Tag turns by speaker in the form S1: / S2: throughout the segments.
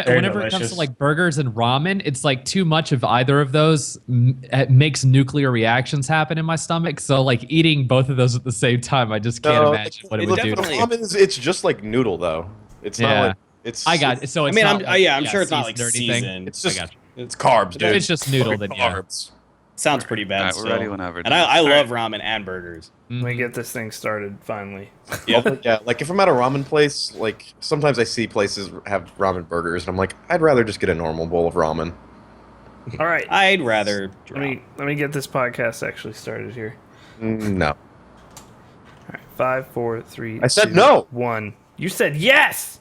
S1: Very
S2: Whenever it comes
S1: delicious.
S2: to like burgers and ramen, it's like too much of either of those makes nuclear reactions happen in my stomach. So like eating both of those at the same time, I just can't
S3: No,
S2: imagine what it
S3: it
S2: would do.
S3: definitely.
S2: To me.
S3: Ramen is it's just like noodle though. It's not
S2: Yeah,
S3: like it's.
S2: I got it. So
S4: I
S2: it's
S4: mean,
S2: not like,
S4: I'm sure it's not like
S2: seasoned or anything.
S4: seasoned.
S3: It's just
S2: I got you.
S3: it's carbs, dude.
S2: If it's just noodle,
S3: Fucking
S2: then yeah.
S3: carbs.
S4: Sounds pretty bad.
S5: Alright, we're
S4: still.
S5: ready whenever,
S4: And
S5: dude.
S4: I love ramen and burgers.
S1: Let me get this thing started finally.
S4: Yep.
S3: Yeah, like if I'm at a ramen place, like sometimes I see places have ramen burgers, and I'm like, I'd rather just get a normal bowl of ramen.
S1: All right.
S4: I'd rather.
S1: Let me get this podcast actually started here.
S3: No.
S1: All right, 5, 4, 3.
S3: I said
S1: 2,
S3: no.
S1: 1. You said yes.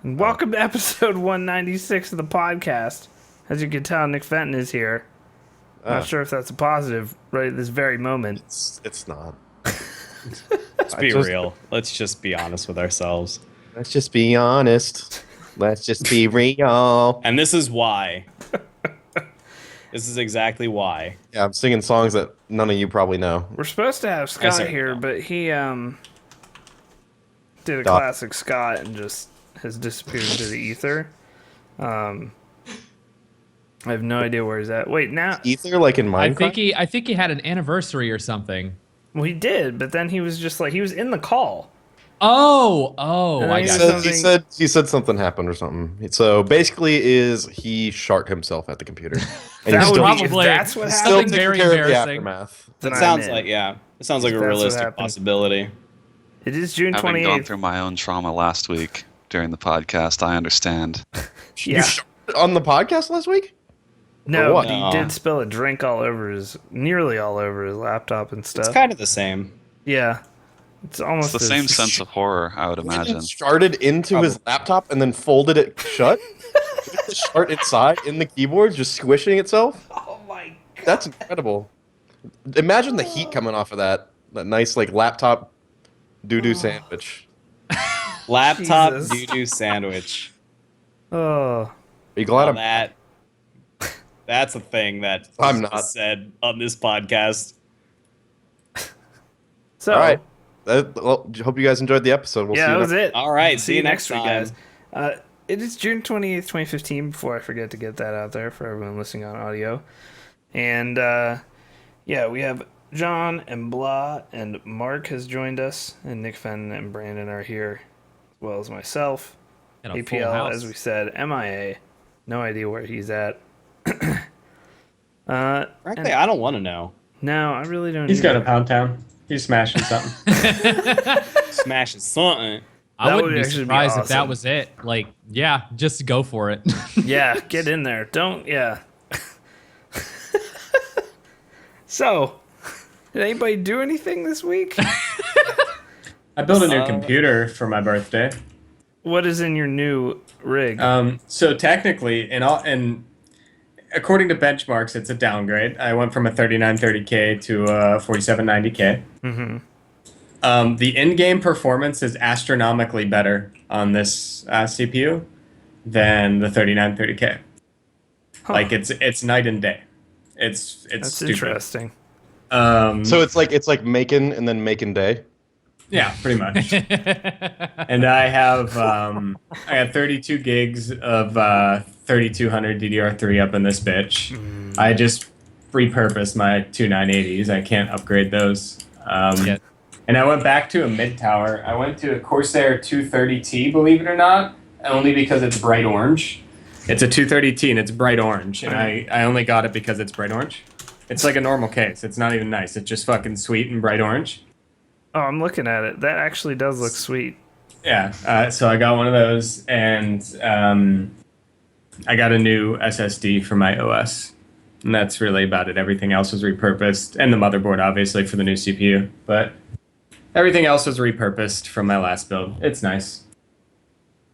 S1: And welcome to episode 196 of the podcast. As you can tell, Nick Fenton is here. Not sure if that's a positive right at this very moment.
S3: It's not.
S4: Let's be real. Let's just be honest with ourselves.
S3: Let's just be honest. Let's just be real.
S4: And this is why. This is exactly why.
S3: Yeah, I'm singing songs that none of you probably know.
S1: We're supposed to have Scott
S4: certainly
S1: here,
S4: don't.
S1: but he did a
S3: Stop.
S1: classic Scott and just has disappeared into the ether. I have no idea where he's at. Wait, now
S3: Ether, like in Minecraft.
S2: I think he had an anniversary or something.
S1: well he did, but then he was just like he was in the call.
S2: Oh,
S1: And
S2: I
S1: then
S2: got
S1: he
S2: it.
S1: said-
S3: He said something happened or something. So basically, he shart himself at the computer. And
S1: That
S3: he's
S1: would
S3: still,
S1: be, if
S2: Probably.
S1: that's what
S3: still
S2: something
S1: happened.
S3: taking
S2: very
S3: care of the
S2: embarrassing.
S3: aftermath.
S1: Then
S4: It
S1: I'm
S4: sounds
S1: in.
S4: like it sounds like
S1: If
S4: a
S1: that's what
S4: realistic
S1: happened.
S4: possibility.
S1: It is June
S5: Having gone
S1: 28th.
S5: through my own trauma last week during the podcast, I understand.
S1: Yeah.
S3: You sharted on the podcast last week?
S1: No,
S3: what?
S1: but he
S4: No.
S1: did spill a drink nearly all over his laptop and stuff.
S4: It's kind of the same.
S1: Yeah. It's almost
S5: It's the same sense of horror, I would imagine.
S3: Sharted into his laptop and then folded it shut? The shart inside in the keyboard, just squishing itself?
S1: Oh my god.
S3: That's incredible. Imagine the heat coming off of that nice like laptop doo-doo sandwich.
S4: Laptop
S1: Jesus.
S4: doo-doo sandwich.
S1: Oh.
S3: Are you glad
S4: Well, that's a thing that
S3: I'm
S4: was
S3: not.
S4: said on this podcast.
S1: So
S3: All right. Well, hope you guys enjoyed the episode. We'll
S1: yeah,
S3: see
S1: that
S3: you
S1: was
S3: next.
S1: it.
S4: All right,
S1: See you next week,
S4: time.
S1: guys. It is June 28th, 2015, before I forget to get that out there for everyone listening on audio. And, yeah, we have John and Blah, and Mark has joined us, and Nick Fenton and Brandon are here, as well as myself.
S2: And a full
S1: APL,
S2: house.
S1: as we said, MIA. No idea where he's at.
S4: Frankly, I don't want to know.
S1: No, I really don't He's either. got a
S6: Pound Town. He's smashing something.
S4: Smashing something.
S2: I
S1: That
S2: wouldn't
S1: would
S2: be
S1: actually be
S2: surprised if that
S1: awesome.
S2: was it. Like, yeah, just go for it.
S1: Yeah, get in there. Don't, yeah. So, did anybody do anything this week?
S6: I built a new computer for my birthday.
S1: What is in your new rig?
S6: So technically, and according to benchmarks, it's a downgrade. I went from a 3930K to a 4790K.
S1: Mm-hmm.
S6: The in-game performance is astronomically better on this CPU than the 3930K.
S1: Huh.
S6: Like it's night and day. It's
S1: That's
S6: stupid.
S1: interesting.
S3: So it's like Macon and then Macon Day.
S6: Yeah, pretty much. And I have 32 gigs of 3200 DDR3 up in this bitch. I just repurposed my two 980s. I can't upgrade those.
S2: Yeah.
S6: And I went back to a mid tower. I went to a Corsair 230T, believe it or not, only because it's bright orange. It's a 230T and it's bright orange, and I only got it because it's bright orange. It's like a normal case. It's not even nice. It's just fucking sweet and bright orange.
S1: Oh, I'm looking at it. That actually does look sweet.
S6: Yeah, so I got one of those, and I got a new SSD for my OS. And that's really about it. Everything else was repurposed, and the motherboard, obviously, for the new CPU. But everything else was repurposed from my last build. It's nice.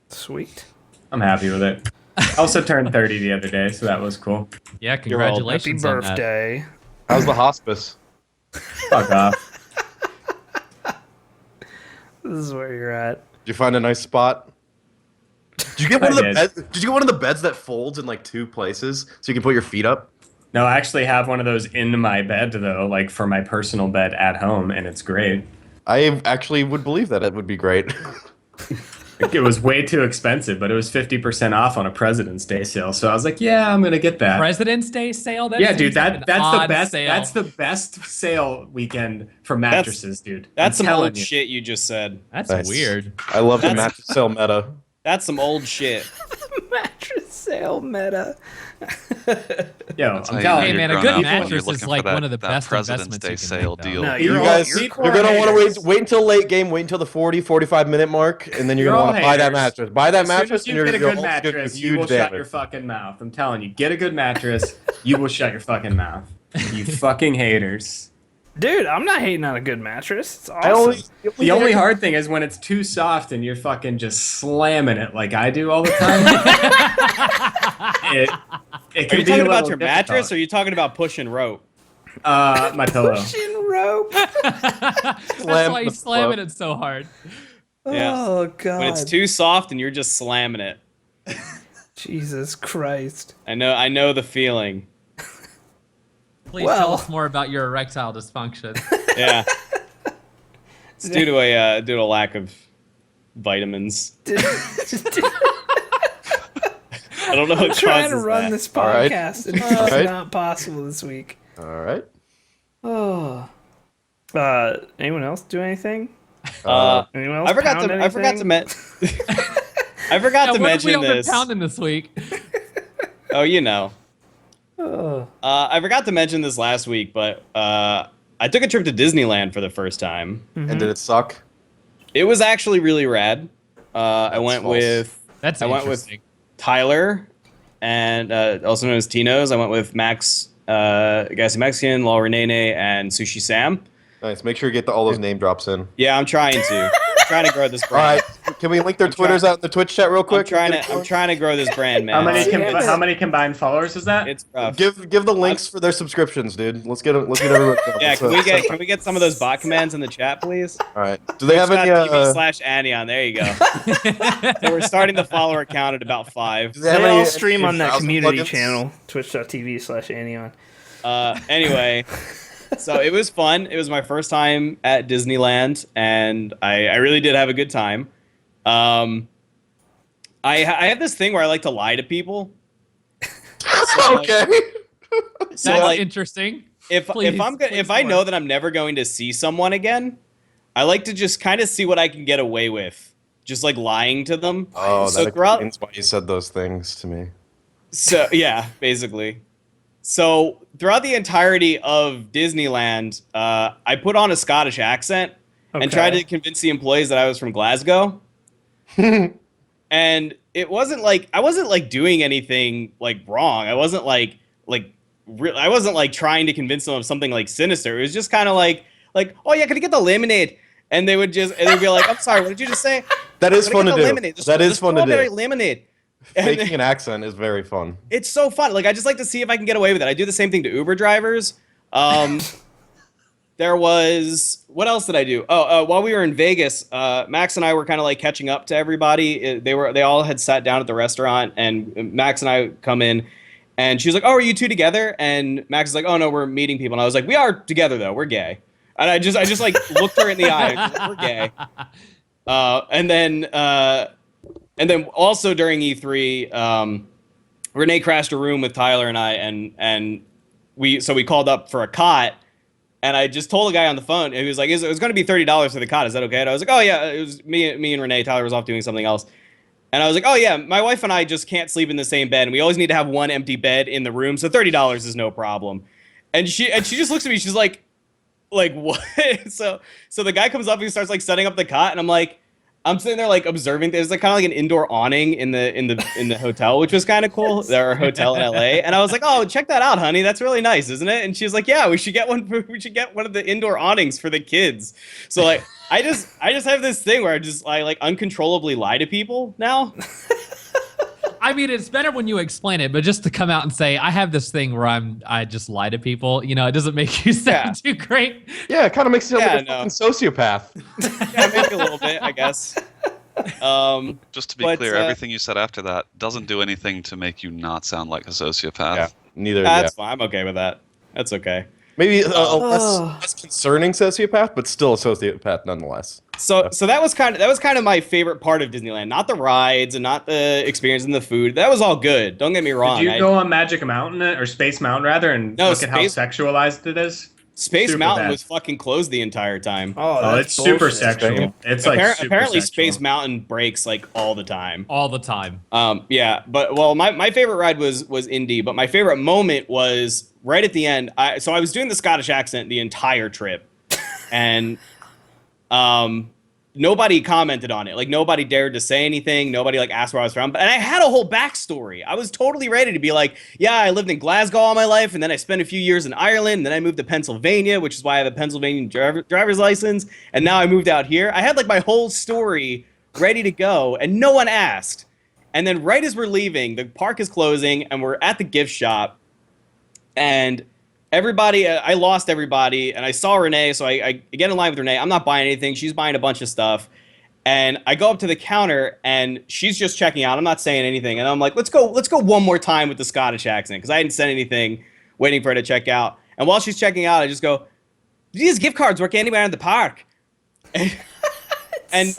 S1: Sweet.
S6: I'm happy with it. I also turned 30 the other day, so that was cool.
S2: Yeah,
S1: Happy
S2: congratulations on that.
S1: birthday.
S3: How's the hospice?
S6: Fuck off.
S1: This is where you're at.
S3: Did you find a nice spot? Did you get one of
S6: I
S3: the
S6: did.
S3: beds? Did you get one of the beds that folds in like two places so you can put your feet up?
S6: No, I actually have one of those in my bed, though, like for my personal bed at home, and it's great.
S3: I actually would believe that it would be great.
S6: It was way too expensive, but it was 50% off on a President's Day sale. So I was like, yeah, I'm gonna get that.
S2: President's Day sale? That
S6: Yeah,
S2: seems
S6: dude,
S2: like an
S6: that's the
S2: odd
S6: best.
S2: sale.
S6: That's the best sale weekend for mattresses, dude.
S4: That's
S6: I'm
S4: some
S6: telling
S4: old
S6: you.
S4: shit you just said.
S2: That's
S3: Nice.
S2: weird.
S3: I love the mattress sale meta.
S4: That's some old shit.
S1: Mattress sale meta.
S6: Yo,
S5: That's how
S6: I'm
S5: you
S6: telling
S5: know
S2: Hey,
S6: you.
S2: man,
S5: you're
S2: a
S5: grown
S2: good
S5: up when
S2: mattress
S5: you're
S2: is
S5: looking
S2: like
S5: for that,
S2: one of the
S5: that
S2: best
S5: President's
S2: investments
S5: Day
S2: you can
S5: sale
S2: make, though.
S5: deal.
S1: No,
S3: You
S1: you're all,
S3: guys,
S1: you're
S3: you're
S1: all
S3: gonna want
S1: haters.
S3: to wait until late game, wait until the 45 minute mark, and then you're
S6: You're
S3: gonna
S6: all
S3: want to buy that
S6: haters.
S3: mattress. Buy that
S6: As soon
S3: mattress,
S6: as
S3: and
S6: you
S3: you're
S6: get a
S3: gonna
S6: good
S3: do
S6: mattress, you
S3: huge
S6: will shut
S3: damage.
S6: your fucking mouth. I'm telling you, get a good mattress, you will shut your fucking mouth. You fucking haters.
S1: Dude, I'm not hating on a good mattress. It's awesome.
S3: I only
S6: The only hard thing is when it's too soft and you're fucking just slamming it like I do all the time. it
S4: Are
S6: can
S4: you
S6: be
S4: talking
S6: a
S4: about
S6: little
S4: your mattress,
S6: difficult.
S4: or are you talking about pushing rope?
S6: My pillow.
S1: Pushing rope.
S2: That's
S3: Slam
S2: why
S3: the
S2: he's slamming
S3: club.
S2: it so hard.
S4: Yeah.
S1: Oh god.
S4: When it's too soft and you're just slamming it.
S1: Jesus Christ.
S4: I know the feeling.
S2: Please
S1: Well.
S2: tell us more about your erectile dysfunction.
S4: Yeah. It's due to a lack of vitamins. I don't know what
S1: I'm trying to
S4: causes
S1: run
S4: that.
S1: this
S3: All right.
S1: podcast, and it's
S3: All right.
S1: not possible this week.
S3: All right.
S1: Oh. Anyone else do anything? Anyone else
S4: I forgot
S1: pound
S4: to
S1: anything?
S4: I forgot to
S2: What have we
S4: mention
S2: all been
S4: this.
S2: pounding this week?
S4: Oh, you know.
S1: Oh.
S4: I forgot to mention this last week, but I took a trip to Disneyland for the first time.
S3: And did it suck?
S4: It was actually really rad. I went
S3: false.
S4: with
S2: That's
S4: I went with
S2: interesting.
S4: Tyler, and also known as Tino's. I went with Max, Gassy Mexican, Law Renee, and Sushi Sam.
S3: Nice. Make sure you get all those name drops in.
S4: Yeah, I'm trying to. I'm trying to grow this
S3: All
S4: brand.
S3: right. Can we link their Twitters out in the Twitch chat real quick?
S4: I'm trying to grow this brand, man.
S6: How many combined followers is that?
S4: It's rough.
S3: Give the links for their subscriptions, dude. Let's get everyone.
S4: Yeah, can we get some of those bot commands in the chat, please?
S3: All right. Do they have any?
S4: TV/Anion. There you go. So we're starting the follower count at about 5.
S3: Do they have
S1: They
S3: any?
S1: all stream on that
S3: browser
S1: community
S3: plugins?
S1: channel, twitch.tv/Anion.
S4: Anyway, so it was fun. It was my first time at Disneyland, and I really did have a good time. I have this thing where I like to lie to people. So,
S3: Okay.
S2: That's
S4: like,
S2: interesting.
S4: if I know that I'm never going to see someone again, I like to just kind of see what I can get away with, just like lying to them.
S3: Oh,
S4: So
S3: that
S4: throughout-
S3: explains why you said those things to me.
S4: So yeah, basically. So throughout the entirety of Disneyland, I put on a Scottish accent and tried to convince the employees that I was from Glasgow. And it wasn't like I wasn't like doing anything like wrong. I wasn't like I wasn't like trying to convince them of something like sinister. It was just kind of like oh yeah, can I get the lemonade? And they'd be like, I'm sorry, what did you just say?
S3: That is
S4: Can I
S3: fun
S4: get
S3: to
S4: the
S3: do.
S4: lemonade?
S3: That is
S4: The
S3: fun to
S4: strawberry
S3: do.
S4: lemonade. And
S3: Making an accent is very fun.
S4: it's so fun. Like I just like to see if I can get away with it. I do the same thing to Uber drivers. There was what else did I do? While we were in Vegas, Max and I were kind of like catching up to everybody. They all had sat down at the restaurant, and Max and I come in, and she was like, "Oh, are you two together?" And Max is like, "Oh no, we're meeting people." And I was like, "We are together though. We're gay." And I just like looked her in the eye. I was like, "We're gay." And then also during E3, Renee crashed a room with Tyler and I, and we called up for a cot, and I just told the guy on the phone, and he was like, "It was going to be $30 for the cot. Is that okay?" And I was like, "Oh yeah." It was me and Renee. Tyler was off doing something else, and I was like, "Oh yeah, my wife and I just can't sleep in the same bed, and we always need to have one empty bed in the room, so $30 is no problem." And she just looks at me. She's like what? So the guy comes up and he starts like setting up the cot, and I'm sitting there like observing. There's like kind of like an indoor awning in the hotel, which was kind of cool. Our hotel in LA, and I was like, "Oh, check that out, honey. That's really nice, isn't it?" And she was like, "Yeah, we should get one. We should get one of the indoor awnings for the kids." So like, I just have this thing where I like uncontrollably lie to people now.
S2: I mean, it's better when you explain it, but just to come out and say, I have this thing where I just lie to people, it doesn't make you sound too great.
S3: Yeah, it kind of makes you sound like a
S4: no.
S3: fucking sociopath.
S4: Yeah, maybe a little bit, I guess.
S5: Just to be
S4: But,
S5: clear, everything you said after that doesn't do anything to make you not sound like a sociopath.
S3: Yeah, neither.
S4: That's fine. I'm okay with that. That's okay.
S3: Maybe a less concerning sociopath, but still a sociopath nonetheless.
S4: So that was kind of my favorite part of Disneyland. Not the rides and not the experience and the food. That was all good. Don't get me wrong.
S6: Did you go on Magic Mountain or Space Mountain rather, and look at how sexualized it is?
S4: Space
S6: Super
S4: Mountain
S6: bad.
S4: was fucking closed the entire time.
S1: Oh,
S6: it's super sexual. It's like super
S4: apparently
S6: sexual.
S4: Space Mountain breaks like all the time.
S2: All the time.
S4: Yeah, but well, my favorite ride was Indy, but my favorite moment was right at the end. I was doing the Scottish accent the entire trip, and nobody commented on it. Like nobody dared to say anything. Nobody like asked where I was from. And I had a whole backstory. I was totally ready to be like, yeah, I lived in Glasgow all my life, and then I spent a few years in Ireland, and then I moved to Pennsylvania, which is why I have a Pennsylvania driver's license, and now I moved out here. I had like my whole story ready to go, and no one asked. And then right as we're leaving, the park is closing, and we're at the gift shop, and everybody, I lost everybody, and I saw Renee, so I get in line with Renee. I'm not buying anything. She's buying a bunch of stuff. And I go up to the counter, and she's just checking out. I'm not saying anything. And I'm like, let's go one more time with the Scottish accent, because I hadn't said anything, waiting for her to check out. And while she's checking out, I just go, do these gift cards work anywhere in the park? And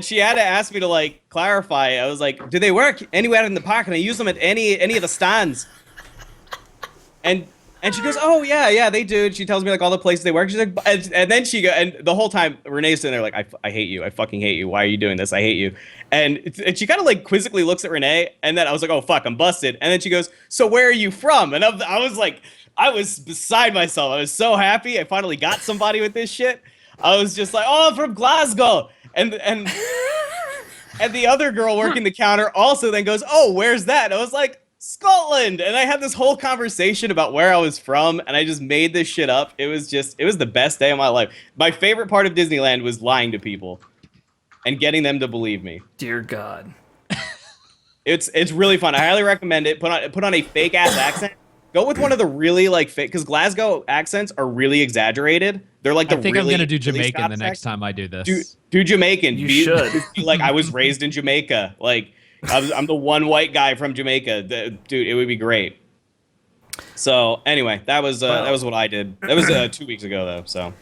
S4: she had to ask me to, like, clarify. I was like, do they work anywhere in the park? And I use them at any of the stands. And she goes, oh, yeah, they do. And she tells me, like, all the places they work. She's like, and then she goes, and the whole time, Renee's sitting there like, I hate you. I fucking hate you. Why are you doing this? I hate you. And she kind of, like, quizzically looks at Renee. And then I was like, oh, fuck, I'm busted. And then she goes, so where are you from? And I was like, I was beside myself. I was so happy. I finally got somebody with this shit. I was just like, oh, I'm from Glasgow. And the other girl working the counter also then goes, oh, where's that? And I was like, Scotland. And I had this whole conversation about where I was from, and I just made this shit up. It was the best day of my life. My favorite part of Disneyland was lying to people and getting them to believe me.
S1: Dear God.
S4: It's really fun. I highly recommend it. Put on a fake ass accent. Go with one of the really like fake, because Glasgow accents are really I They're like the
S2: I think
S4: really,
S2: I'm gonna do
S4: really
S2: Jamaican the
S4: Scots
S2: next
S4: accent.
S2: time I do this.
S4: Do Jamaican.
S1: You should.
S4: Be like, I was raised in Jamaica. Like, I'm the one white guy from Jamaica. Dude, it would be great. So anyway, that was what I did. That was 2 weeks ago though. So.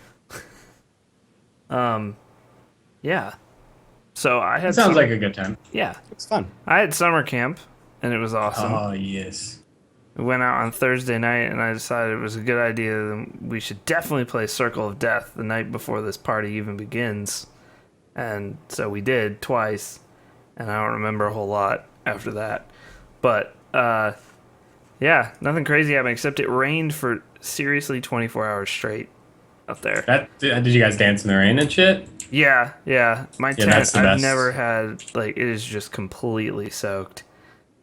S1: Yeah. So I had.
S6: Sounds like a good time.
S1: Yeah.
S4: It's fun.
S1: I had summer camp, and it was awesome.
S6: Oh yes.
S1: We went out on Thursday night, and I decided it was a good idea that we should definitely play Circle of Death the night before this party even begins. And so we did twice, and I don't remember a whole lot after that. But, yeah, nothing crazy happened, except it rained for seriously 24 hours straight up there.
S6: Did you guys dance in the rain and shit?
S1: Yeah. My tent,
S6: that's the
S1: I've
S6: best.
S1: never had, like, it is just completely soaked.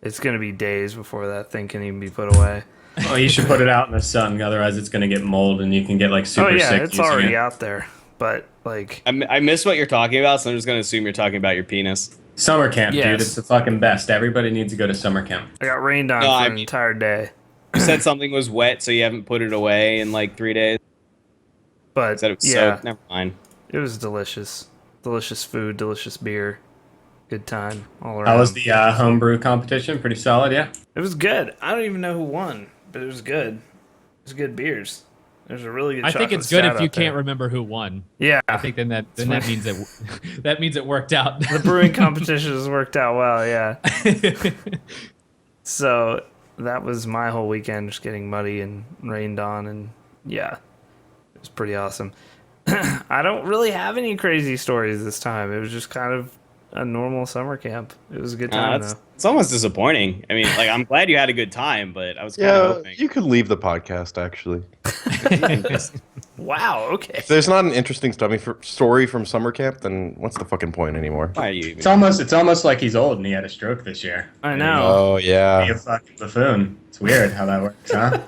S1: It's going to be days before that thing can even be put away.
S6: Oh, you should put it out in the sun, otherwise it's gonna get mold and you can get like super sick.
S1: It's
S6: using
S1: already
S6: it.
S1: out there. But, like...
S4: I miss what you're talking about, so I'm just gonna assume you're talking about your penis.
S6: Summer camp,
S1: Yes.
S6: dude. It's the fucking best. Everybody needs to go to summer camp.
S1: I got rained on
S4: No,
S1: for
S4: I
S1: an
S4: mean-
S1: entire day.
S4: You said something was wet, so you haven't put it away in like 3 days.
S1: But,
S4: Said it was
S1: yeah,
S4: soaked. Never mind.
S1: it was delicious. Delicious food, delicious beer. Good time all around.
S6: How was the homebrew competition? Pretty solid, yeah.
S1: It was good. I don't even know who won, but it was good. It was good beers. There's a really good
S2: I think
S1: chocolate
S2: it's good
S1: stout
S2: if you
S1: out there.
S2: can't remember who won.
S1: Yeah.
S2: I think then that means it worked out.
S1: The brewing competition has worked out well, yeah. So that was my whole weekend, just getting muddy and rained on, and yeah, it was pretty awesome. I don't really have any crazy stories this time. It was just kind of a normal summer camp. It was a good time, though.
S4: It's almost disappointing. I mean, like, I'm glad you had a good time, but I was kind
S3: Yeah,
S4: of hoping.
S3: you could leave the podcast, actually.
S1: Wow, okay.
S3: If there's not an interesting story from summer camp, then what's the fucking point anymore?
S4: Why are you even?
S6: It's almost like he's old and he had a stroke this year.
S1: I know.
S3: Oh,
S6: Be
S3: yeah.
S6: a fucking buffoon. It's weird how that works, huh?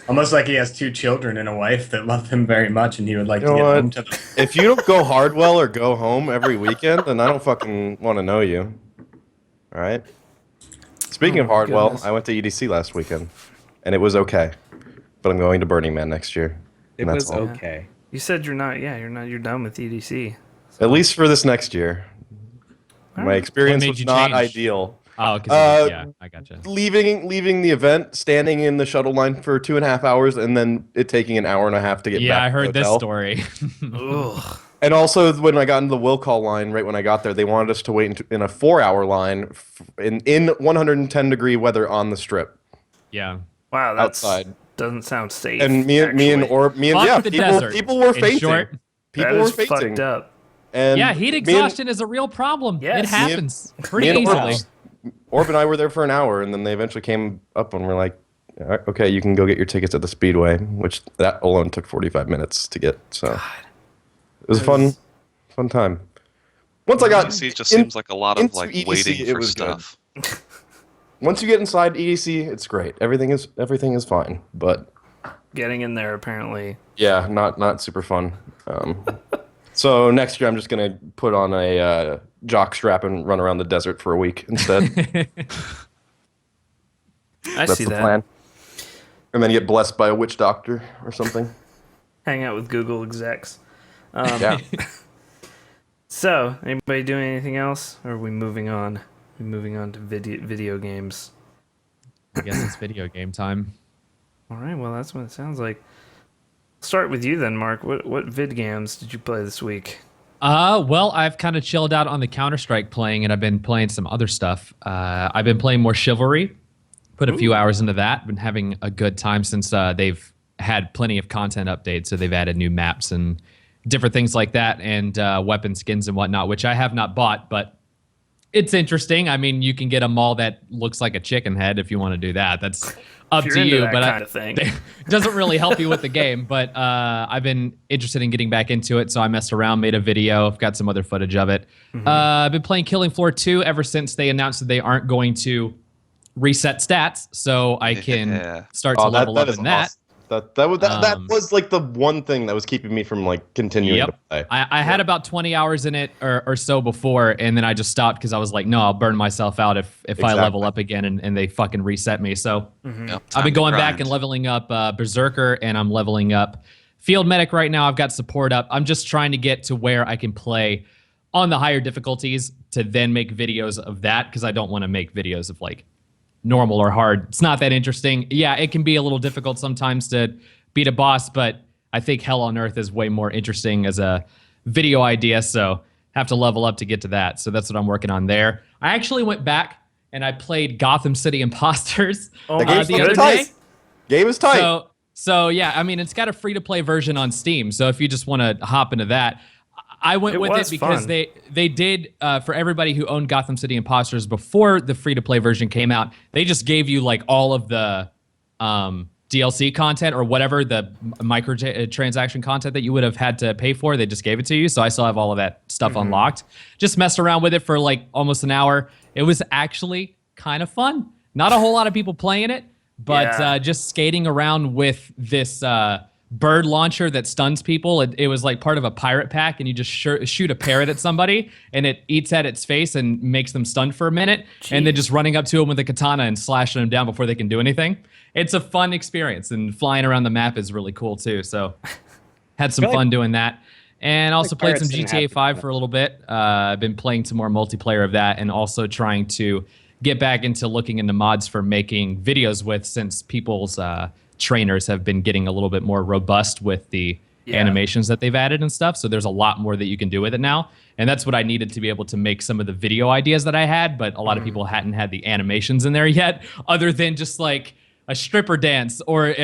S6: Almost like he has 2 children and a wife that love him very much, and he would like
S3: You
S6: to
S3: know
S6: get
S3: what?
S6: home to them.
S3: If you don't go Hardwell or go home every weekend, then I don't fucking want to know you. All right? Speaking
S1: Oh
S3: of
S1: my
S3: Hardwell,
S1: goodness.
S3: I went to EDC last weekend, and it was okay. But I'm going to Burning Man next year.
S4: It
S3: and that's
S4: was
S3: all.
S4: okay.
S1: You said you're done with EDC.
S3: At least for this next year. My experience
S2: made
S3: was
S2: you
S3: not
S2: change?
S3: ideal.
S2: Oh, because yeah, I gotcha.
S3: Leaving the event, standing in the shuttle line for 2.5 hours, and then it taking an hour and a half to get back.
S2: Yeah, I
S3: to the
S2: heard this
S3: hotel.
S2: story.
S1: Ugh.
S3: And also, when I got into the will call line, right when I got there, they wanted us to wait in a 4-hour line in 110-degree weather on the strip
S2: Yeah.
S1: Wow, that's
S3: outside.
S1: doesn't sound safe.
S3: And me and
S2: Fuck
S3: yeah,
S2: the desert.
S3: people were
S2: In
S3: fainting.
S2: short,
S3: People
S1: that
S3: were
S1: is
S3: fainting.
S1: fucked up.
S3: And
S2: yeah, heat exhaustion is a real problem.
S1: Yes.
S2: It happens
S3: Me
S2: pretty
S3: and
S2: easily.
S3: Orb and I were there for an hour, and then they eventually came up and were like, "Okay, you can go get your tickets at the Speedway," which that alone took 45 minutes to get. So it was a fun time. Once I got
S5: EDC just seems like a lot of
S3: into
S5: like
S3: EDC,
S5: waiting
S3: it
S5: for
S3: was good.
S5: stuff.
S3: Once you get inside EDC, it's great. Everything is fine, but
S1: Getting in there apparently.
S3: yeah, not super fun. So next year, I'm just gonna put on a jock strap and run around the desert for a week instead.
S1: I
S3: That's
S1: see
S3: the
S1: that.
S3: plan. And then get blessed by a witch doctor or something.
S1: Hang out with Google execs.
S3: Yeah.
S1: So, anybody doing anything else, or are we moving on? We moving on to video games.
S2: I guess it's video game time.
S1: All right. Well, that's what it sounds like. Start with you then, Mark. What vid games did you play this week?
S2: Well, I've kind of chilled out on the Counter-Strike playing, and I've been playing some other stuff. I've been playing more Chivalry. Put a few hours into that. Been having a good time since they've had plenty of content updates, so they've added new maps and different things like that, and weapon skins and whatnot, which I have not bought, but it's interesting. I mean, you can get a mall that looks like a chicken head if you want to do that. That's up
S1: If
S2: to
S1: you're into
S2: you,
S1: that
S2: but
S1: kind of thing.
S2: it doesn't really help you with the game. But I've been interested in getting back into it, so I messed around, made a video. I've got some other footage of it. I've been playing Killing Floor 2 ever since they announced that they aren't going to reset stats, so I can start to level up in that.
S3: Awesome. That was like the one thing that was keeping me from like continuing to play.
S2: I had about 20 hours in it or so before, and then I just stopped because I was like, no, I'll burn myself out if I level up again and they fucking reset me. So I've been going back and leveling up Berserker, and I'm leveling up Field Medic right now. I've got support up. I'm just trying to get to where I can play on the higher difficulties to then make videos of that, because I don't want to make videos of like normal or hard. It's not that interesting. Yeah, it can be a little difficult sometimes to beat a boss, but I think Hell on Earth is way more interesting as a video idea, so have to level up to get to that. So that's what I'm working on there. I actually went back and I played Gotham City Imposters
S1: Oh,
S2: the other day.
S3: Game is tight.
S2: So yeah, I mean, it's got a free-to-play version on Steam, so if you just want to hop into that, I went with it because
S1: fun.
S2: they did, for everybody who owned Gotham City Imposters before the free-to-play version came out, they just gave you like all of the DLC content or whatever, the microtransaction content that you would have had to pay for. They just gave it to you, so I still have all of that stuff unlocked. Just messed around with it for like almost an hour. It was actually kind of fun. Not a whole lot of people playing it, but just skating around with this bird launcher that stuns people. It was like part of a pirate pack, and you just shoot a parrot at somebody, and it eats at its face and makes them stunned for a minute, and then just running up to them with a katana and slashing them down before they can do anything. It's a fun experience, and flying around the map is really cool too. So had some fun doing that. And also played some GTA 5 for a little bit. I've been playing some more multiplayer of that, and also trying to get back into looking into mods for making videos with, since people's trainers have been getting a little bit more robust with the animations that they've added and stuff. So there's a lot more that you can do with it now. And that's what I needed to be able to make some of the video ideas that I had, but a lot of people hadn't had the animations in there yet, other than just like a stripper dance or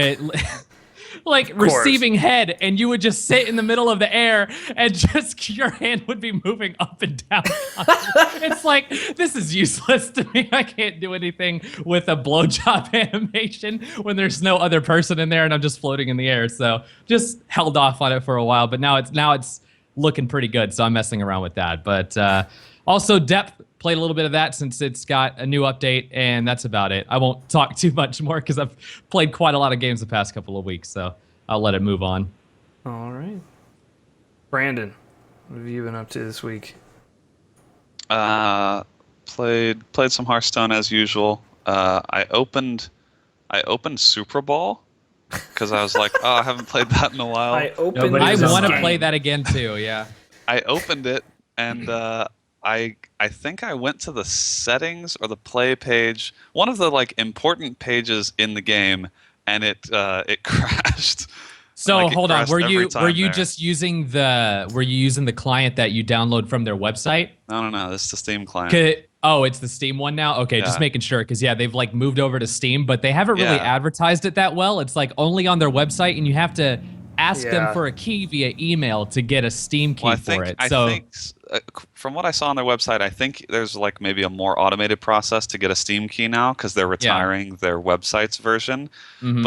S2: like receiving head, and you would just sit in the middle of the air and just your hand would be moving up and down. It's like, this is useless to me. I can't do anything with a blowjob animation when there's no other person in there and I'm just floating in the air. So just held off on it for a while, but now it's looking pretty good. So I'm messing around with that. But also Depth, played a little bit of that since it's got a new update, and that's about it. I won't talk too much more because I've played quite a lot of games the past couple of weeks, so I'll let it move on.
S1: All right. Brandon, what have you been up to this week?
S5: Played some Hearthstone as usual. I opened Super Bowl because I was like, oh, I haven't played that in a while.
S1: I
S2: I want to play that again too. Yeah.
S5: I opened it, and I think I went to the settings or the play page, one of the like important pages in the game, and it crashed.
S2: So
S5: Like, it
S2: hold on,
S5: crashed every
S2: were
S5: time
S2: you
S5: there.
S2: just using the client that you download from their website?
S5: No, this is the Steam client.
S2: Oh, it's the Steam one now? Okay, just
S5: Yeah.
S2: making sure, because yeah, they've like moved over to Steam, but they haven't really
S5: Yeah.
S2: advertised it that well. It's like only on their website, and you have to ask them
S1: Yeah.
S2: for a key via email to get a Steam key
S5: Well,
S2: for it.
S5: I
S2: So
S5: think from what I saw on their website, I think there's like maybe a more automated process to get a Steam key now because they're retiring their website's version.
S2: mhm.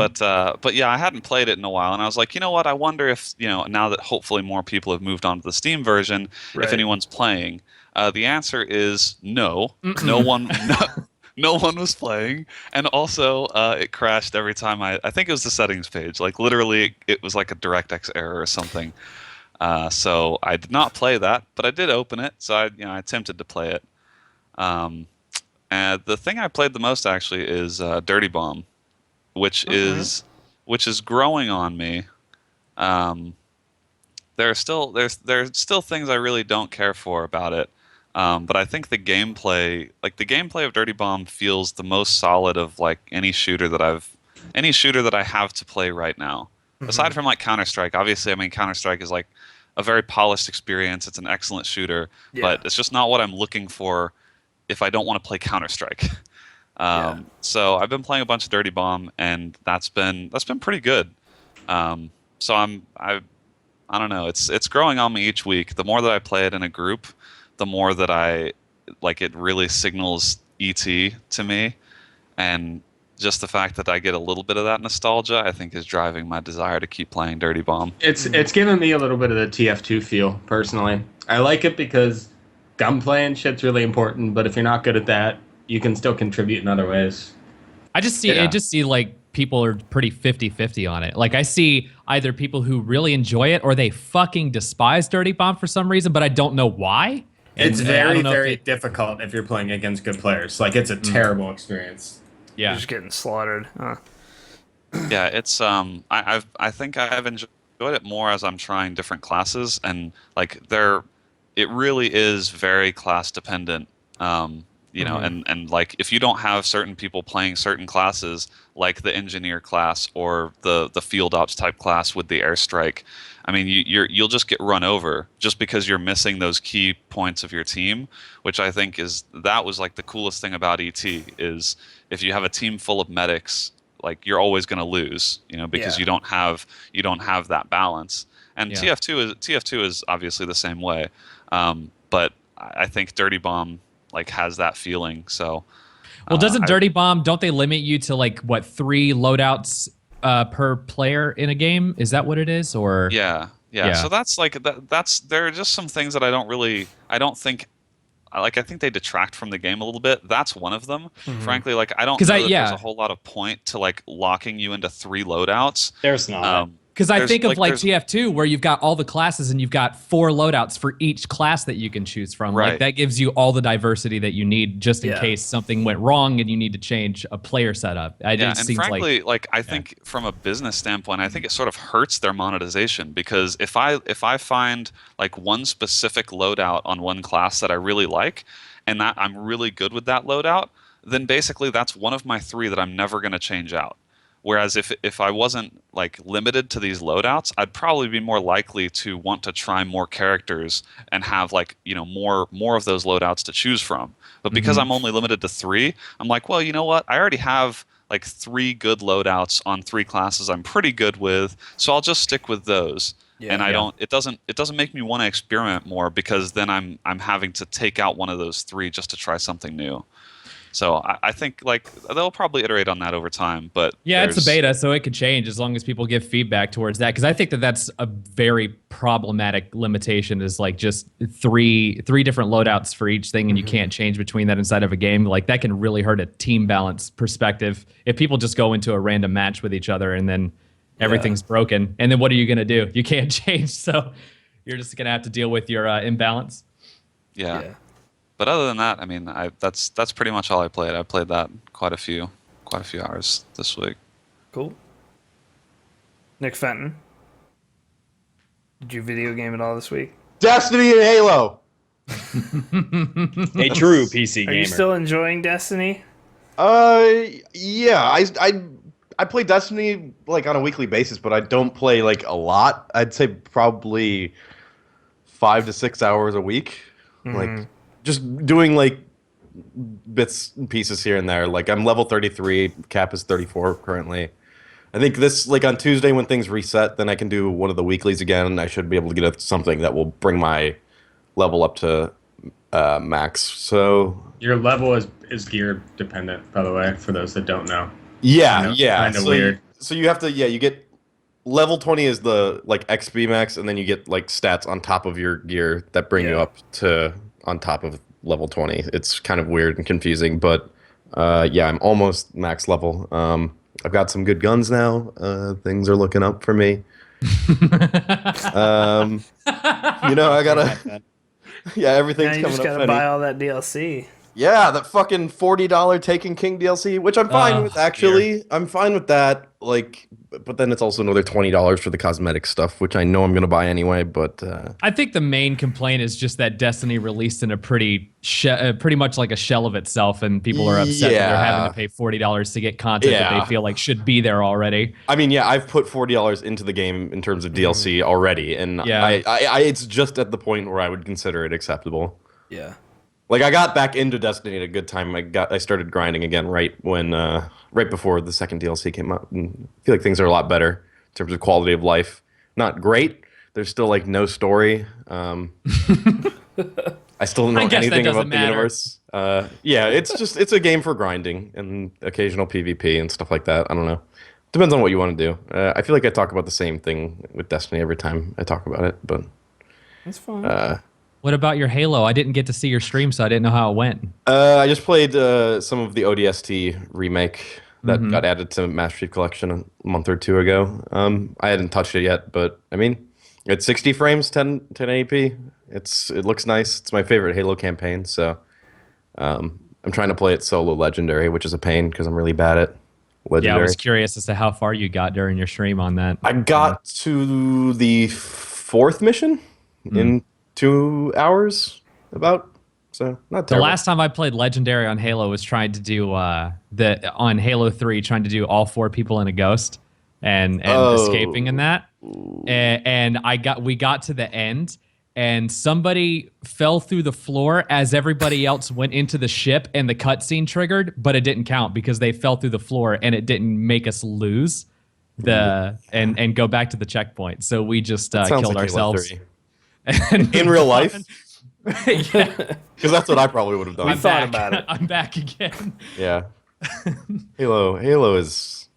S5: But yeah, I hadn't played it in a while, and I was like, you know what? I wonder if now that hopefully more people have moved on to the Steam version, if
S1: Right.
S5: anyone's playing. The answer is no.
S2: Mm-mm.
S5: No one. No one was playing, and also it crashed every time I think it was the settings page. Like literally, it was like a DirectX error or something. So I did not play that, but I did open it. So I attempted to play it. Um, and the thing I played the most actually is Dirty Bomb, which is growing on me. There's still things I really don't care for about it. But I think the gameplay of Dirty Bomb feels the most solid of like any shooter that I have to play right now. Aside from like Counter-Strike, obviously, I mean Counter-Strike is like a very polished experience. It's an excellent shooter,
S1: Yeah.
S5: but it's just not what I'm looking for if I don't want to play Counter-Strike. So I've been playing a bunch of Dirty Bomb, and that's been pretty good. So I don't know. It's growing on me each week. The more that I play it in a group, the more that I like it really signals ET to me, and just the fact that I get a little bit of that nostalgia, I think, is driving my desire to keep playing Dirty Bomb.
S6: It's given me a little bit of the TF2 feel personally. I like it because gunplay and shit's really important, but if you're not good at that, you can still contribute in other ways.
S2: I just see like people are pretty 50-50 on it. Like I see either people who really enjoy it or they fucking despise Dirty Bomb for some reason, but I don't know why.
S6: It's
S2: And I
S6: very,
S2: don't know if
S6: very difficult if you're playing against good players. Like, it's a terrible experience.
S1: You're
S2: yeah.
S1: just getting slaughtered. Huh.
S5: Yeah, it's I think I've enjoyed it more as I'm trying different classes, and like it really is very class dependent. And like if you don't have certain people playing certain classes, like the engineer class or the field ops type class with the airstrike, I mean you'll just get run over just because you're missing those key points of your team, which I think that was like the coolest thing about ET is if you have a team full of medics, like you're always going to lose, because
S1: Yeah.
S5: you don't have that balance. And
S2: Yeah.
S5: TF2 is obviously the same way, but I think Dirty Bomb like has that feeling. So
S2: Well, doesn't Dirty Bomb, don't they limit you to like what 3 loadouts per player in a game? Is that what it is? Or
S5: yeah. So that's like there are just some things that I think they detract from the game a little bit. That's one of them. Frankly, like I don't know that there's a whole lot of point to like locking you into 3 loadouts.
S4: There's not.
S2: Because I think of like
S5: there's-
S2: TF2 where you've got all the classes and you've got 4 loadouts for each class that you can choose from. Like
S5: Right.
S2: that gives you all the diversity that you need just in
S1: Yeah.
S2: case something went wrong and you need to change a player setup. It
S5: Yeah,
S2: just
S5: and
S2: seems
S5: frankly, like I think from a business standpoint, I think it sort of hurts their monetization because if I find like one specific loadout on one class that I really like, and that I'm really good with that loadout, then basically that's one of my 3 that I'm never going to change out. Whereas if I wasn't like limited to these loadouts, I'd probably be more likely to want to try more characters and have like more of those loadouts to choose from. But because I'm only limited to 3, I'm like, well, you know what? I already have like 3 good loadouts on 3 classes I'm pretty good with, so I'll just stick with those. And it doesn't make me want to experiment more because then I'm having to take out one of those 3 just to try something new. So I think like they'll probably iterate on that over time, but
S2: yeah, it's a beta, so it could change as long as people give feedback towards that. Because I think that's a very problematic limitation. Is like just three different loadouts for each thing, and you can't change between that inside of a game. Like that can really hurt a team balance perspective if people just go into a random match with each other and then everything's broken. And then what are you gonna do? You can't change, so you're just gonna have to deal with your imbalance.
S5: Yeah. But other than that, I mean, that's pretty much all I played. I played that quite a few hours this week.
S1: Cool. Nick Fenton, did you video game at all this week?
S7: Destiny and Halo.
S4: A true PC
S1: Are
S4: gamer.
S1: you still enjoying Destiny?
S3: Yeah, I play Destiny like on a weekly basis, but I don't play like a lot. I'd say probably 5 to 6 hours a week. Like just doing like bits and pieces here and there. Like I'm level 33, cap is 34 currently. I think this like on Tuesday when things reset, then I can do one of the weeklies again, and I should be able to get something that will bring my level up to max. So
S6: Your level is gear dependent, by the way, for those that don't know.
S3: yeah,
S6: Kind of weird.
S3: So you have to you get level 20 is the like XP max, and then you get like stats on top of your gear that bring you up to on top of level 20. It's kind of weird and confusing, but yeah, I'm almost max level. I've got some good guns now. Things are looking up for me. I gotta. Yeah, everything's
S1: Now you
S3: coming
S1: just
S3: up.
S1: gotta buy all that DLC.
S3: Yeah, that fucking $40 Taken King DLC, which I'm fine with actually. I'm fine with that. Like, but then it's also another $20 for the cosmetic stuff, which I know I'm gonna buy anyway. But
S2: I think the main complaint is just that Destiny released in a pretty much like a shell of itself, and people are upset that they're having to pay $40 to get content that they feel like should be there already.
S3: I mean, yeah, I've put $40 into the game in terms of DLC already, and I it's just at the point where I would consider it acceptable.
S1: Yeah.
S3: Like I got back into Destiny at a good time. I started grinding again right before the second DLC came out, and I feel like things are a lot better in terms of quality of life. Not great. There's still like no story. I still don't know anything about the universe. Yeah, it's a game for grinding and occasional PvP and stuff like that. I don't know. Depends on what you want to do. I feel like I talk about the same thing with Destiny every time I talk about it, but
S1: that's fine.
S2: What about your Halo? I didn't get to see your stream, so I didn't know how it went.
S3: I just played some of the ODST remake that got added to Master Chief Collection a month or two ago. I hadn't touched it yet, but I mean, it's 60 frames, 1080p. It looks nice. It's my favorite Halo campaign, so I'm trying to play it solo legendary, which is a pain because I'm really bad at legendary.
S2: Yeah, I was curious as to how far you got during your stream on that.
S3: I got to the 4th mission in 2 hours, about. So not terrible.
S2: The last time I played Legendary on Halo was trying to do on Halo 3, trying to do all 4 people in a ghost and escaping in that. And we got to the end, and somebody fell through the floor as everybody else went into the ship, and the cutscene triggered, but it didn't count because they fell through the floor, and it didn't make us lose and go back to the checkpoint. So we just killed ourselves.
S3: In real life?
S2: Yeah.
S3: Because that's what I probably would have done.
S1: We thought about it.
S2: I'm back again.
S3: Yeah. Halo is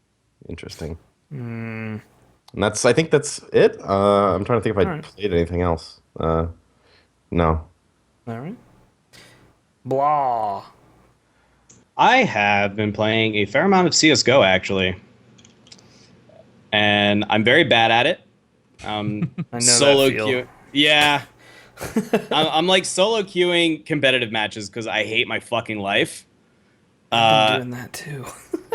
S3: interesting. And I think that's it. I'm trying to think if I played anything else. No.
S1: All right. Blah.
S4: I have been playing a fair amount of CSGO, actually. And I'm very bad at it.
S1: I know
S4: Solo
S1: that feel.
S4: queue. Yeah. I'm like solo queuing competitive matches because I hate my fucking life.
S1: I'm doing that too.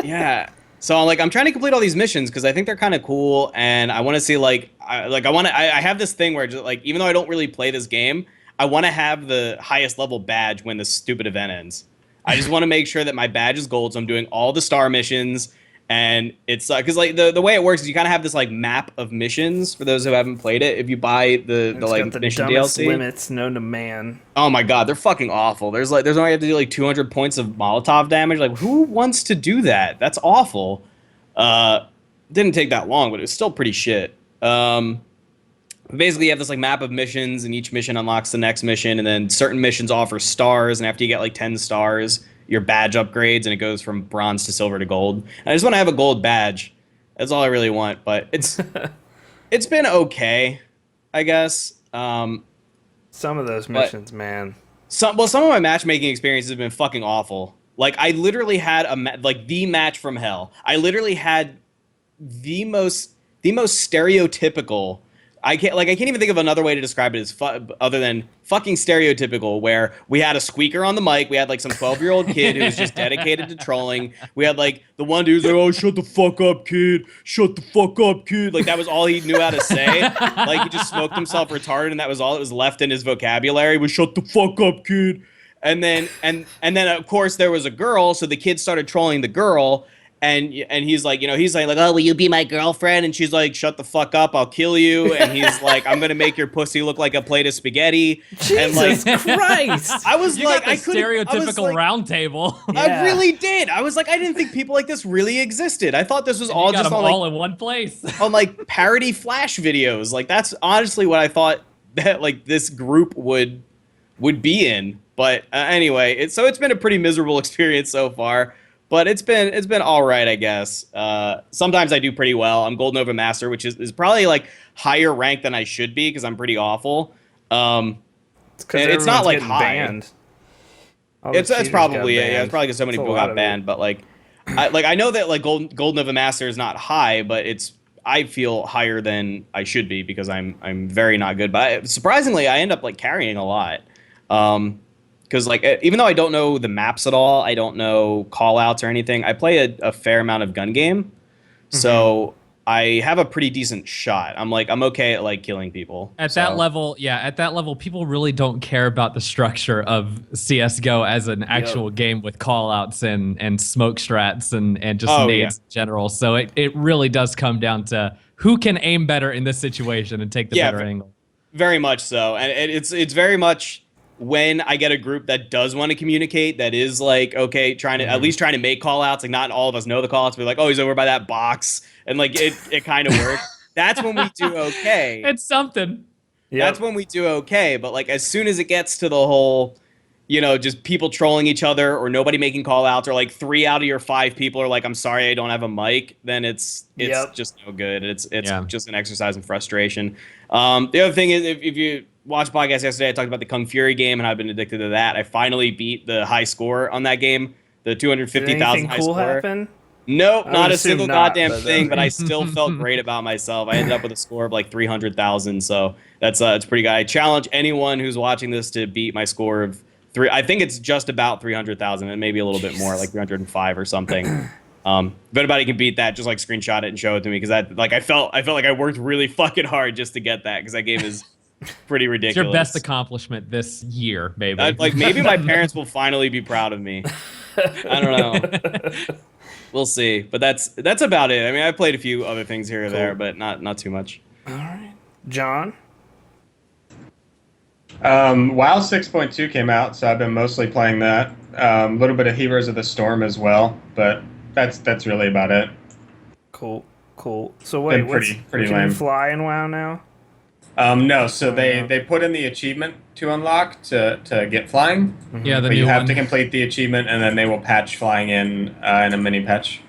S4: Yeah. So I'm trying to complete all these missions because I think they're kind of cool, and I want to see I have this thing where just, like, even though I don't really play this game, I want to have the highest level badge when the stupid event ends. I just want to make sure that my badge is gold, so I'm doing all the star missions. And it's because like the way it works is you kind of have this like map of missions for those who haven't played it. If you buy the mission DLC,
S1: limits known to man.
S4: Oh my god, they're fucking awful. There's only you have to do like 200 points of Molotov damage. Like, who wants to do that? That's awful. Didn't take that long, but it was still pretty shit. Basically, you have this like map of missions, and each mission unlocks the next mission, and then certain missions offer stars, and after you get like 10 stars, your badge upgrades, and it goes from bronze to silver to gold. And I just want to have a gold badge. That's all I really want, but it's been okay, I guess.
S1: Some of those missions, man.
S4: Some of my matchmaking experiences have been fucking awful. Like, I literally had the match from hell. I literally had the most stereotypical. I can't even think of another way to describe it as other than fucking stereotypical, where we had a squeaker on the mic, we had like some 12-year-old kid who was just dedicated to trolling. We had like the one dude who's like, "Oh, shut the fuck up, kid. Shut the fuck up, kid." Like that was all he knew how to say. Like he just smoked himself retarded, and that was all that was left in his vocabulary was "shut the fuck up, kid." And then of course there was a girl, so the kid started trolling the girl. And he's like, "Oh, will you be my girlfriend?" And she's like, "Shut the fuck up, I'll kill you." And he's like, "I'm gonna make your pussy look like a plate of spaghetti."
S1: Jesus
S4: and like,
S1: Christ!
S4: I was
S2: You
S4: like,
S2: got the stereotypical round table.
S1: Yeah.
S4: I really did. I was like, I didn't think people like this really existed. I thought this was all
S2: got
S4: just
S2: them
S4: on
S2: all
S4: like,
S2: in one place.
S4: on like parody Flash videos. Like that's honestly what I thought that like this group would be in. But anyway, it's been a pretty miserable experience so far. But it's been all right, I guess. Sometimes I do pretty well. I'm Gold Nova Master, which is probably like higher rank than I should be because I'm pretty awful. It's not like high.
S1: Banned.
S4: It's probably yeah. It's probably because so many people got banned. But like, I know that like Gold Nova Master is not high, but I feel higher than I should be because I'm very not good. But surprisingly, I end up like carrying a lot. Because like even though I don't know the maps at all, I don't know call outs or anything, I play a fair amount of gun game, so I have a pretty decent shot. I'm okay at like killing people
S2: at that level. Yeah, at that level, people really don't care about the structure of CS:GO as an actual game with call outs and smoke strats and just nades in general. So it really does come down to who can aim better in this situation and take the better angle.
S4: Very much so, and it's very much. When I get a group that does want to communicate, that is like, okay, at least trying to make call outs, like not all of us know the call outs, but like, oh, he's over by that box. And like, it kind of works. That's when we do okay.
S2: It's something.
S4: Yep. That's when we do okay. But like, as soon as it gets to the whole, just people trolling each other or nobody making call outs or like 3 out of your 5 people are like, "I'm sorry, I don't have a mic," then it's just no good. It's just an exercise in frustration. The other thing is if you watched podcast yesterday, I talked about the Kung Fury game and I've been addicted to that. I finally beat the high score on that game, the 250,000 high score.
S1: Happen?
S4: Nope, not a single goddamn thing, but I still felt great about myself. I ended up with a score of like 300,000, so that's it's pretty good. I challenge anyone who's watching this to beat my score of I think it's just about 300,000, and maybe a little bit more, like 305 or something. If anybody can beat that, just like screenshot it and show it to me, because I felt like I worked really fucking hard just to get that, because that game is pretty ridiculous.
S2: It's your best accomplishment this year, maybe.
S4: Like maybe my parents will finally be proud of me. I don't know. We'll see. But that's about it. I mean, I played a few other things here or there, but not too much.
S1: All right, John.
S6: WoW 6.2 came out, so I've been mostly playing that. A little bit of Heroes of the Storm as well, but that's really about it.
S1: Cool. So wait,
S6: pretty
S1: can
S6: lame.
S1: you fly in WoW now?
S6: No, so they put in the achievement to unlock to get flying.
S2: Yeah,
S6: but you have to complete the achievement, and then they will patch flying in a mini patch.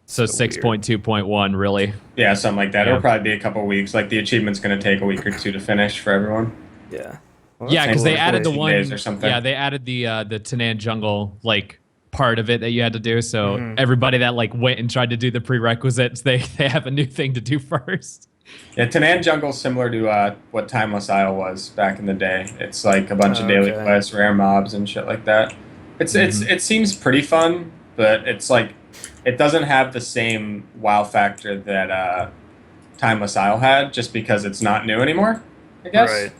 S2: So 6.2.1, really?
S6: Yeah, something like that.
S2: Yeah.
S6: It'll probably be a couple weeks. Like the achievement's going to take a week or two to finish for everyone.
S1: Yeah.
S2: Well, yeah, because they added the one.
S6: Days or something.
S2: Yeah, they added the Tanan jungle like part of it that you had to do. So everybody that like went and tried to do the prerequisites, they have a new thing to do first.
S6: Yeah, Tanan Jungle's similar to what Timeless Isle was back in the day. It's like a bunch of daily quests, rare mobs, and shit like that. It seems pretty fun, but it's like it doesn't have the same wow factor that Timeless Isle had, just because it's not new anymore, I guess.
S1: Right.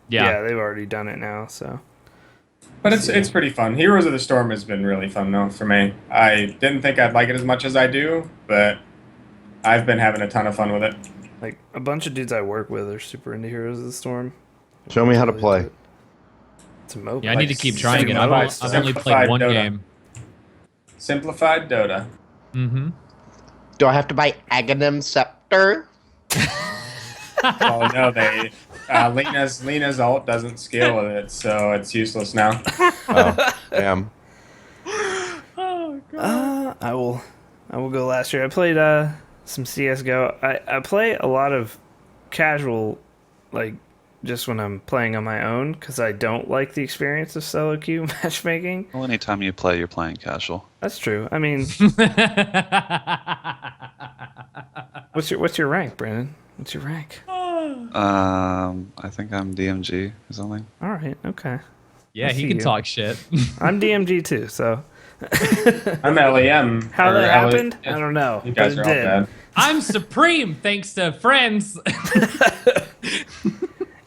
S1: Yeah, they've already done it now, so.
S6: But it's pretty fun. Heroes of the Storm has been really fun though for me. I didn't think I'd like it as much as I do, but I've been having a ton of fun with it.
S1: Like, a bunch of dudes I work with are super into Heroes of the Storm.
S3: Show me how to play.
S1: It's a mobile.
S2: Yeah, I need to keep trying it. I've only played one game.
S6: Simplified Dota.
S2: Mm-hmm.
S7: Do I have to buy Aghanim Scepter?
S6: Oh no, Lena's ult doesn't scale with it, so it's useless now.
S3: Oh, damn.
S2: Oh god.
S1: I will go last year. I played some CS:GO. I play a lot of casual, like just when I'm playing on my own, because I don't like the experience of solo queue matchmaking.
S5: Well, anytime you play, you're playing casual.
S1: That's true. I mean, what's your rank, Brandon? What's your rank?
S5: I think I'm DMG or something.
S1: All right, okay.
S2: Yeah,
S1: I
S2: he
S1: see
S2: can
S1: you.
S2: talk shit.
S1: I'm DMG too, so
S6: I'm LEM.
S1: how
S6: or
S1: that
S6: LE
S1: happened, I don't know,
S6: You
S1: but
S6: guys
S1: it
S6: are all
S1: did.
S6: bad.
S2: I'm supreme thanks to friends.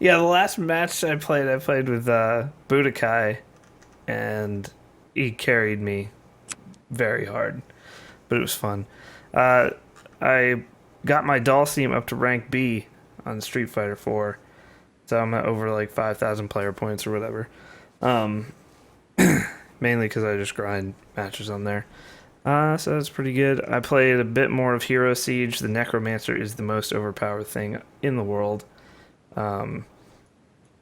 S1: Yeah, the last match I played with Budokai, and he carried me very hard, but it was fun. I got my Dhalsim up to rank B on Street Fighter 4, so I'm at over like 5,000 player points or whatever. Mainly because I just grind matches on there. So that's pretty good. I played a bit more of Hero Siege. The Necromancer is the most overpowered thing in the world.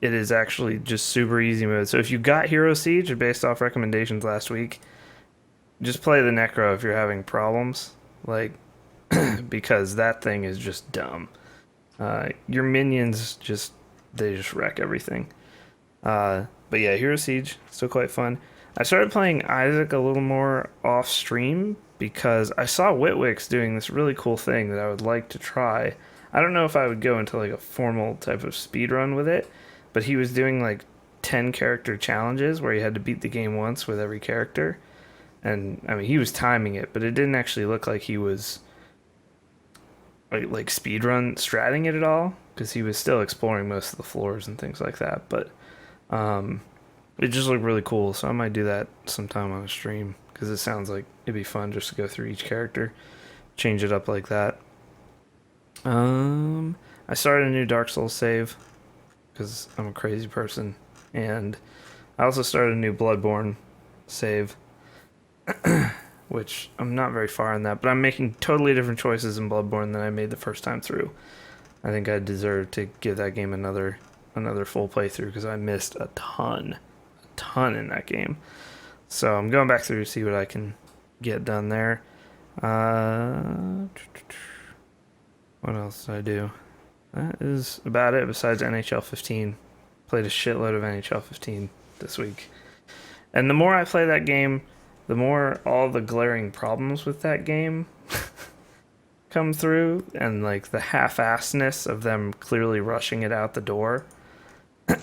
S1: It is actually just super easy mode. So if you got Hero Siege, based off recommendations last week, just play the Necro if you're having problems. Like, because that thing is just dumb. Your minions they just wreck everything. But yeah, Hero Siege, still quite fun. I started playing Isaac a little more off stream because I saw Witwix doing this really cool thing that I would like to try. I don't know if I would go into like a formal type of speed run with it, but he was doing like 10 character challenges where you had to beat the game once with every character. And I mean, he was timing it, but it didn't actually look like he was like speedrun stratting it at all, because he was still exploring most of the floors and things like that. But it just looked really cool, so I might do that sometime on a stream, because it sounds like it'd be fun just to go through each character, change it up like that. I started a new Dark Souls save because I'm a crazy person, and I also started a new Bloodborne save, which I'm not very far in that, but I'm making totally different choices in Bloodborne than I made the first time through. I think I deserve to give that game another full playthrough, because I missed a ton in that game. So I'm going back through to see what I can get done there. What else did I do? That is about it besides NHL 15. Played a shitload of NHL 15 this week. And the more I play that game, the more all the glaring problems with that game come through, and like the half-assedness of them clearly rushing it out the door.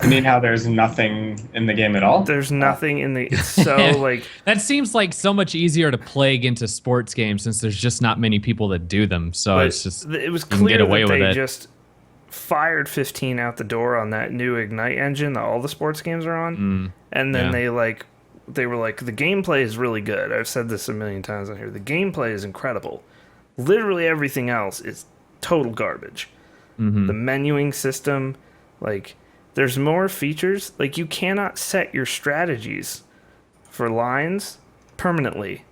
S6: You mean how there's nothing in the game at all?
S1: There's nothing in the... It's so like...
S2: That seems like so much easier to plague into sports games since there's just not many people that do them. So
S1: But
S2: it's just
S1: it was
S2: you can
S1: clear
S2: get away
S1: that
S2: with
S1: they
S2: it.
S1: just fired 15 out the door on that new Ignite engine that all the sports games are on. And then
S2: yeah.
S1: they were like, the gameplay is really good. I've said this a million times on here. The gameplay is incredible. Literally everything else is total garbage. The menuing system, like, there's more features. Like, you cannot set your strategies for lines permanently.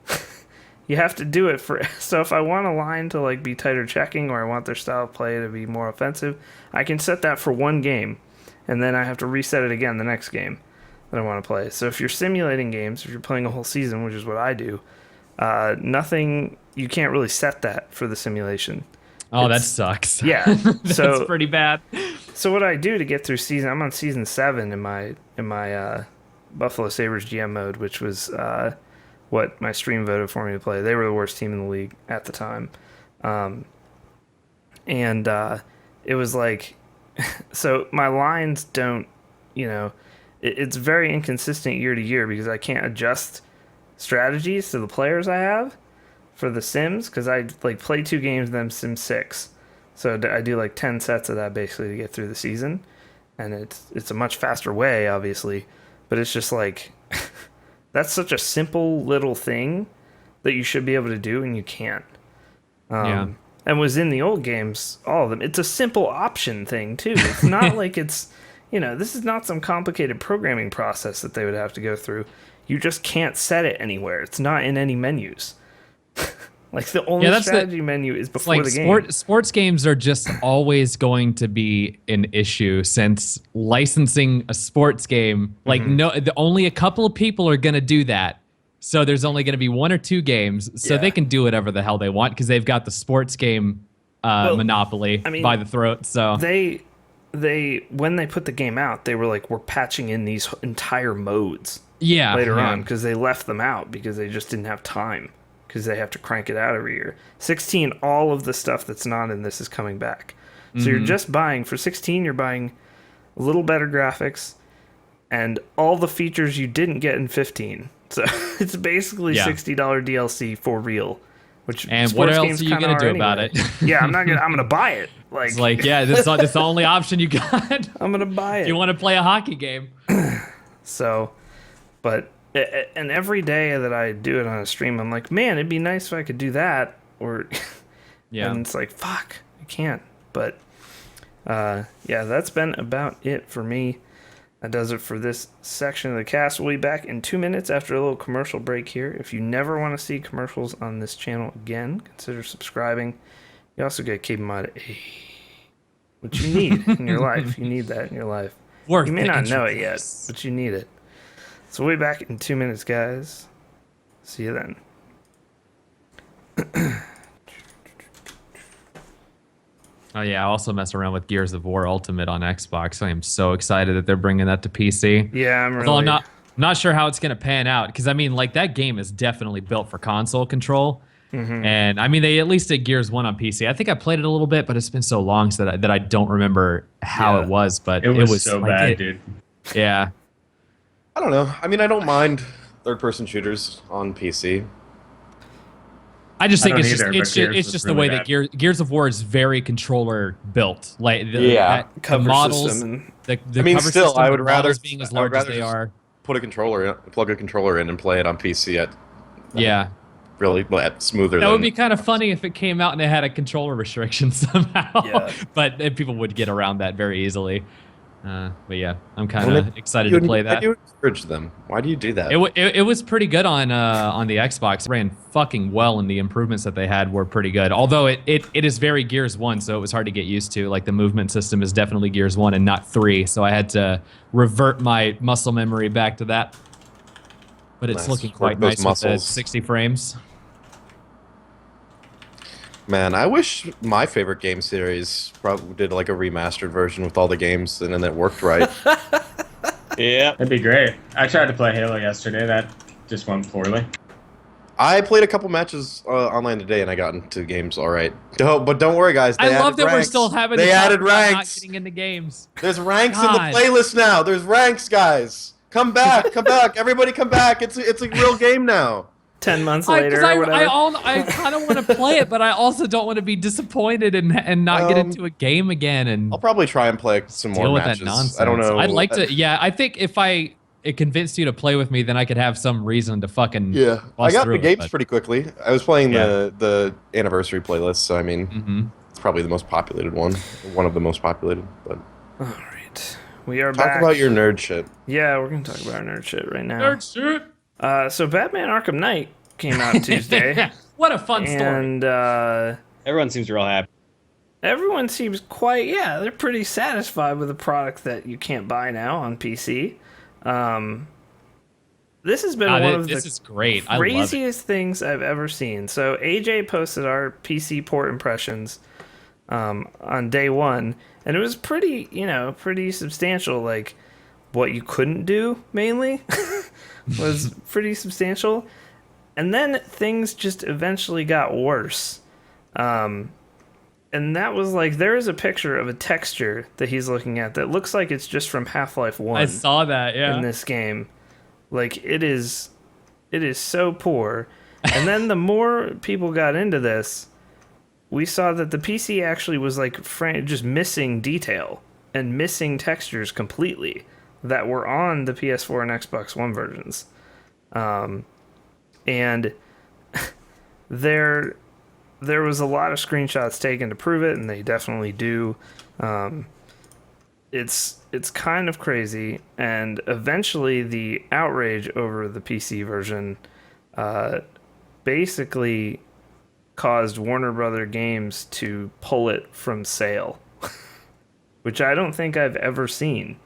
S1: You have to do it for... So if I want a line to like be tighter checking, or I want their style of play to be more offensive, I can set that for one game, and then I have to reset it again the next game that I want to play. So if you're simulating games, if you're playing a whole season, which is what I do, you can't really set that for the simulation.
S2: Oh, that sucks.
S1: Yeah.
S2: That's
S1: So
S2: pretty bad.
S1: So what I do to get through I'm on season 7 in my Buffalo Sabres GM mode, which was what my stream voted for me to play. They were the worst team in the league at the time. It was like, so my lines don't, it's very inconsistent year to year, because I can't adjust strategies to the players I have for the Sims, because I like play 2 games, then Sim 6. So I do like 10 sets of that basically to get through the season. And it's a much faster way, obviously, but it's just like, that's such a simple little thing that you should be able to do, and you can't.
S2: Yeah.
S1: And was in the old games, all of them. It's a simple option thing, too. It's not like it's, this is not some complicated programming process that they would have to go through. You just can't set it anywhere. It's not in any menus. Like, the only strategy menu is before the game.
S2: Sports games are just always going to be an issue, since licensing a sports game, only a couple of people are going to do that. So there's only going to be 1 or 2 games, so they can do whatever the hell they want, because they've got the sports game monopoly by the throat. So
S1: they when they put the game out, they were like, we're patching in these entire modes later on, because they left them out because they just didn't have time, because they have to crank it out every year. 16, all of the stuff that's not in this is coming back. So you're just buying, for 16, you're buying a little better graphics and all the features you didn't get in 15. So it's basically $60 DLC for real. Which
S2: and what else are you gonna do about it?
S1: Yeah, I'm gonna buy it. Like,
S2: it's like, yeah, that's the only option you got.
S1: I'm gonna buy it.
S2: If you want to play a hockey game.
S1: So, but and every day that I do it on a stream, I'm like, man, it'd be nice if I could do that. Or
S2: Yeah,
S1: and it's like, fuck, I can't. But yeah, that's been about it for me. That does it for this section of the cast. We'll be back in 2 minutes after a little commercial break here. If you never want to see commercials on this channel again, consider subscribing. You also get KBMOD, which you need in your life. You need that in your life.
S2: Worth
S1: You may
S2: the
S1: not know it
S2: entry
S1: yet,
S2: price.
S1: but you need it. So we'll be back in 2 minutes, guys. See you then.
S2: Oh yeah, I also mess around with Gears of War Ultimate on Xbox. I am so excited that they're bringing that to PC.
S1: Yeah, I'm really...
S2: Although I'm not sure how it's going to pan out, because I mean, like, that game is definitely built for console control. And I mean, they at least did Gears 1 on PC. I think I played it a little bit, but it's been so long so that I don't remember how it was. But
S6: It was so
S2: like,
S6: bad, dude.
S2: Yeah.
S3: I don't know. I mean, I don't mind third-person shooters on PC.
S2: I just think
S6: I
S2: it's
S6: don't
S2: just
S6: either,
S2: it's
S6: but
S2: just,
S6: Gears
S2: it's
S6: was
S2: just the
S6: really
S2: way
S6: bad.
S2: that Gears of War is very controller built. Like the
S1: Cover
S2: models,
S1: system
S2: the
S3: I mean,
S2: cover
S3: still,
S2: system,
S3: I would
S2: the
S3: rather
S2: models being as
S3: I would
S2: large as
S3: rather
S2: they
S3: just
S2: are.
S3: put a controller in, plug a controller in, and play it on PC at
S2: Yeah.
S3: really smoother.
S2: That
S3: than,
S2: would be kind of funny if it came out and it had a controller restriction somehow.
S1: Yeah.
S2: But people would get around that very easily. But yeah, I'm kind of excited to play that.
S3: Why do you encourage them? Why do you do that?
S2: It was pretty good on the Xbox. It ran fucking well, and the improvements that they had were pretty good. Although it is very Gears 1, so it was hard to get used to. Like, the movement system is definitely Gears 1 and not 3, so I had to revert my muscle memory back to that. But it's
S3: Nice.
S2: looking
S3: Work
S2: quite
S3: those
S2: nice with the
S3: muscles.
S2: 60 frames.
S3: Man, I wish my favorite game series probably did like a remastered version with all the games, and then it worked right.
S4: Yeah.
S6: That'd be great. I tried to play Halo yesterday. That just went poorly.
S3: I played a couple matches online today, and I got into games all right. But don't worry, guys. They
S2: I love
S3: added
S2: that we're
S3: ranks.
S2: still having
S3: They
S2: to talk
S3: added
S2: about not
S3: ranks.
S2: getting into games.
S3: There's ranks in
S2: God.
S3: the playlist now. There's ranks, guys. Come back, come back. Everybody come back. It's a real game now.
S1: 10 months later
S2: I
S1: or whatever.
S2: I kind of want to play it, but I also don't want to be disappointed and not get into a game again and
S3: I'll probably try and play some more
S2: deal with
S3: matches.
S2: that nonsense.
S3: I don't know.
S2: I'd like to. Yeah, I think if it convinced you to play with me, then I could have some reason to fucking.
S3: Yeah, I
S2: bust
S3: got
S2: through
S3: the games
S2: it,
S3: pretty quickly. I was playing
S2: Yeah.
S3: the anniversary playlist, so I mean,
S2: Mhm.
S3: it's probably the most populated one of the most populated. But
S1: All right. We are
S3: talk
S1: back.
S3: about your nerd shit.
S1: Yeah, we're going to talk about our nerd shit right now.
S2: Nerd shit.
S1: So Batman Arkham Knight came out Tuesday.
S2: What a fun story.
S1: And
S4: Everyone seems real happy.
S1: everyone seems they're pretty satisfied with a product that you can't buy now on PC. This has been one of
S2: this
S1: the
S2: is great. I love it.
S1: craziest things I've ever seen. So AJ posted our PC port impressions on day one, and it was pretty substantial. Like, what you couldn't do mainly was pretty substantial. And then things just eventually got worse. And that was like, there is a picture of a texture that he's looking at that looks like it's just from Half-Life 1
S2: I saw that. Yeah.
S1: in this game. Like, it is so poor. And then the more people got into this, we saw that the PC actually was like just missing detail and missing textures completely that were on the PS4 and Xbox One versions. And there was a lot of screenshots taken to prove it, and they definitely do. It's kind of crazy, and eventually the outrage over the PC version basically caused Warner Brother Games to pull it from sale, which I don't think I've ever seen.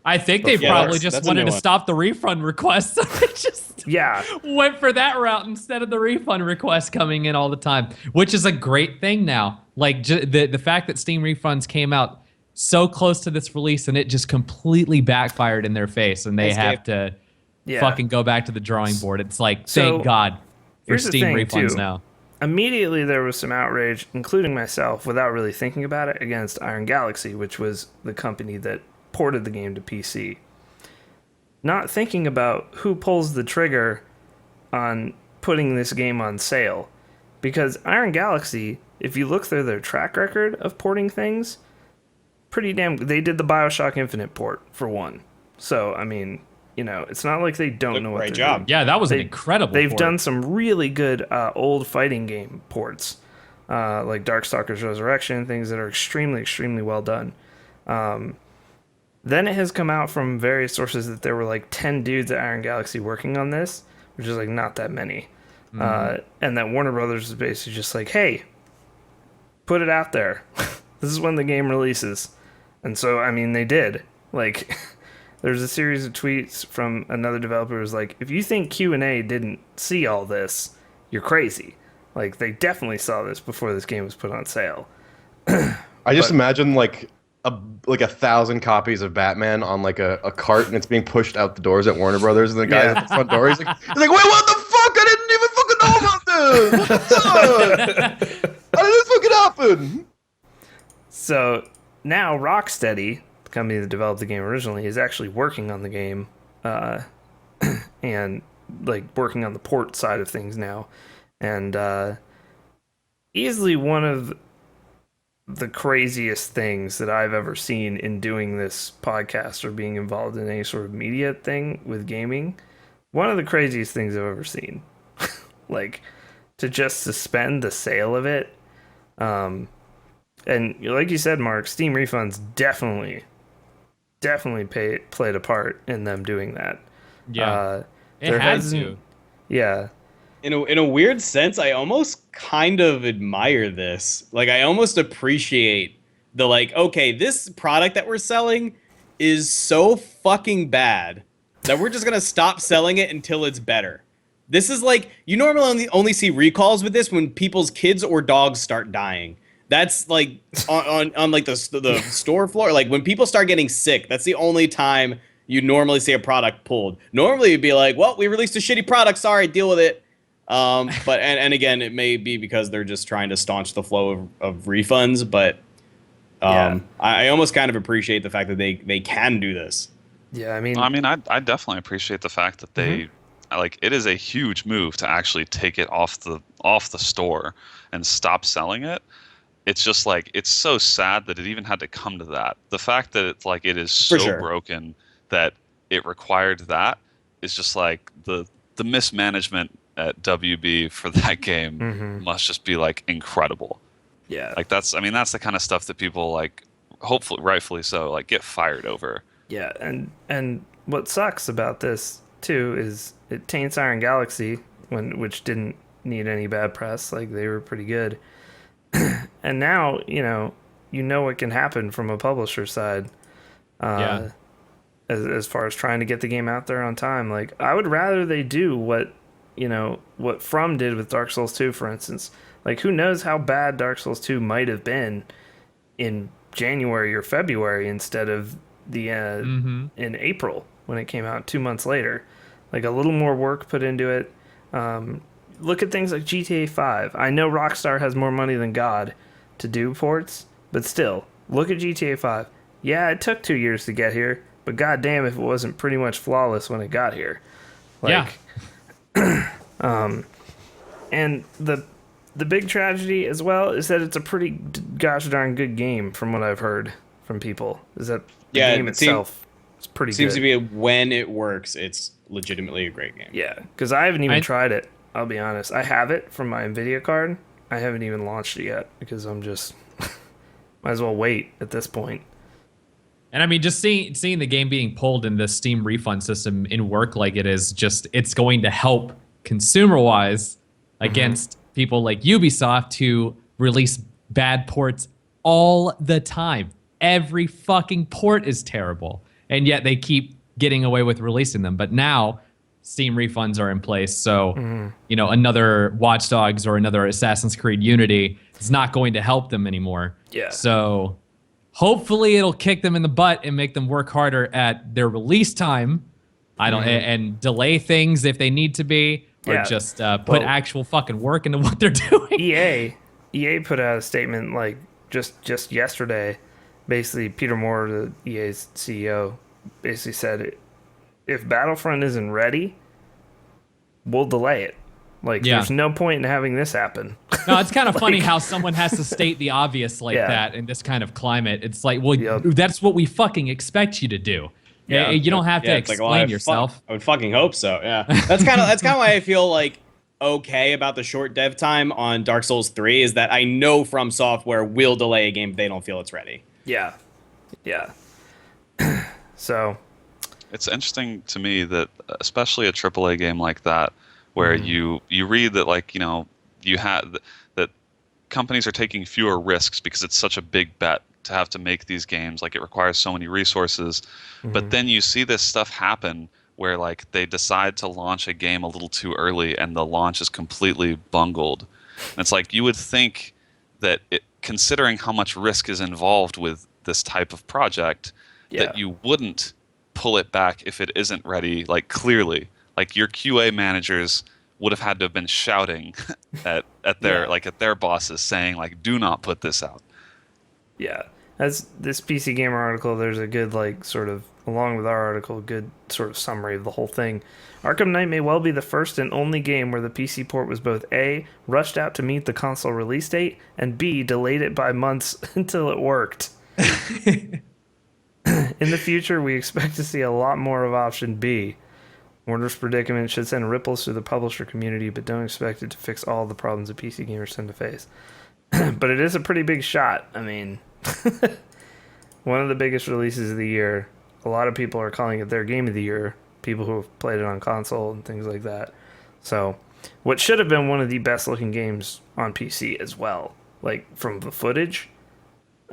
S2: I think they
S4: Yeah,
S2: probably just
S4: that's a
S2: wanted
S4: new
S2: to
S4: one.
S2: stop the refund request. So they just
S1: Yeah,
S2: went for that route instead of the refund request coming in all the time, which is a great thing now. Like, the fact that Steam refunds came out so close to this release and it just completely backfired in their face, and they
S4: Thanks,
S2: have
S4: Dave.
S2: to fucking go back to the drawing board. It's like,
S1: So,
S2: thank God for
S1: here's the
S2: Steam
S1: thing,
S2: refunds
S1: too.
S2: now.
S1: immediately there was some outrage, including myself, without really thinking about it, against Iron Galaxy, which was the company that ported the game to PC. Not thinking about who pulls the trigger on putting this game on sale. Because Iron Galaxy, if you look through their track record of porting things, pretty damn... They did the BioShock Infinite port, for one. So, I mean, it's not like they don't know what they're doing.
S2: Yeah, that was an incredible
S1: They've
S2: port.
S1: done some really good old fighting game ports, like Darkstalkers Resurrection, things that are extremely, extremely well done. Then it has come out from various sources that there were like 10 dudes at Iron Galaxy working on this, which is like not that many. And that Warner Brothers is basically just like, hey, put it out there. This is when the game releases. And so, I mean, they did. Like, there's a series of tweets from another developer who's like, if you think Q&A didn't see all this, you're crazy. Like, they definitely saw this before this game was put on sale.
S3: I just imagine like 1,000 copies of Batman on like a cart, and it's being pushed out the doors at Warner Brothers, and the guy at the front door, he's like, wait, what the fuck? I didn't even fucking know about this. How did this fucking happen?
S1: So now Rocksteady, the company that developed the game originally, is actually working on the game, and like working on the port side of things now, and easily one of the craziest things that I've ever seen in doing this podcast or being involved in any sort of media thing with gaming. One of the craziest things I've ever seen. Like, to just suspend the sale of it. And like you said, Mark, Steam refunds definitely played a part in them doing that.
S2: Yeah, it had to.
S1: Yeah.
S4: In a weird sense, I almost kind of admire this. Like, I almost appreciate the, like, okay, this product that we're selling is so fucking bad that we're just gonna stop selling it until it's better. This is like, you normally only see recalls with this when people's kids or dogs start dying. That's like on like the store floor. Like, when people start getting sick, that's the only time you normally see a product pulled. Normally you'd be like, well, we released a shitty product, sorry, deal with it. But and again, it may be because they're just trying to staunch the flow of refunds, but I almost kind of appreciate the fact that they can do this.
S1: Yeah, I mean,
S5: I definitely appreciate the fact that they like, it is a huge move to actually take it off the store and stop selling it. It's just like, it's so sad that it even had to come to that. The fact that it's like, it is so broken that it required that is just like the mismanagement at WB for that game must just be like incredible.
S1: Yeah.
S5: Like, that's the kind of stuff that people, like, hopefully rightfully so, like, get fired over.
S1: Yeah, and what sucks about this too is it taints Iron Galaxy, which didn't need any bad press. Like, they were pretty good. And now, you know what can happen from a publisher side. As far as trying to get the game out there on time. Like, I would rather they do what From did with Dark Souls 2, for instance. Like, who knows how bad Dark Souls 2 might have been in January or February instead of the in April when it came out 2 months later. Like, a little more work put into it. Look at things like GTA 5. I know Rockstar has more money than God to do ports, but still, look at GTA 5. Yeah, it took 2 years to get here, but goddamn if it wasn't pretty much flawless when it got here. Like, and the big tragedy as well is that it's a pretty gosh darn good game from what I've heard from people. Is that the game itself is pretty good.
S4: Seems to be when it works, it's legitimately a great game.
S1: Yeah, because I haven't even tried it. I'll be honest. I have it from my Nvidia card. I haven't even launched it yet because I'm just might as well wait at this point.
S2: And I mean, just seeing the game being pulled in the Steam refund system in work like it is, just it's going to help consumer-wise against people like Ubisoft who release bad ports all the time. Every fucking port is terrible, and yet they keep getting away with releasing them. But now Steam refunds are in place, so another Watch Dogs or another Assassin's Creed Unity is not going to help them anymore.
S1: Yeah.
S2: So hopefully it'll kick them in the butt and make them work harder at their release time. And delay things if they need to be, or
S1: Yeah.
S2: just put
S1: Well-
S2: actual fucking work into what they're doing.
S1: EA put out a statement like just yesterday. Basically, Peter Moore, the EA's CEO, basically said, if Battlefront isn't ready, we'll delay it. Like,
S2: Yeah.
S1: there's no point in having this happen.
S2: No, it's kind of funny how someone has to state the obvious like
S1: Yeah.
S2: that in this kind of climate. It's like, well,
S1: Yep.
S2: that's what we fucking expect you to do.
S1: Yeah.
S2: You don't have to
S4: Yeah, it's like, well,
S2: explain yourself.
S4: I would fucking hope so. Yeah, that's kind of why I feel like okay about the short dev time on Dark Souls 3 is that I know From Software will delay a game if they don't feel it's ready.
S1: Yeah. So,
S5: It's interesting to me that, especially a AAA game like that, where you read that, like, you know, you had that companies are taking fewer risks because it's such a big bet to have to make these games. Like, it requires so many resources. But then you see this stuff happen where, like, they decide to launch a game a little too early and the launch is completely bungled. And it's like, you would think that considering how much risk is involved with this type of project, that you wouldn't pull it back if it isn't ready, like, clearly. Like, your QA managers would have had to have been shouting at their bosses saying, like, do not put this out.
S1: yeah. As this PC Gamer article, there's a good, like, sort of, along with our article, good sort of summary of the whole thing. Arkham Knight may well be the first and only game where the PC port was both A, rushed out to meet the console release date, and B, delayed it by months until it worked. In the future, we expect to see a lot more of option B. Warner's predicament should send ripples through the publisher community, but don't expect it to fix all the problems that PC gamers tend to face. But it is a pretty big shot. I mean, one of the biggest releases of the year. A lot of people are calling it their game of the year, people who have played it on console and things like that. So, what should have been one of the best looking games on PC as well, like from the footage.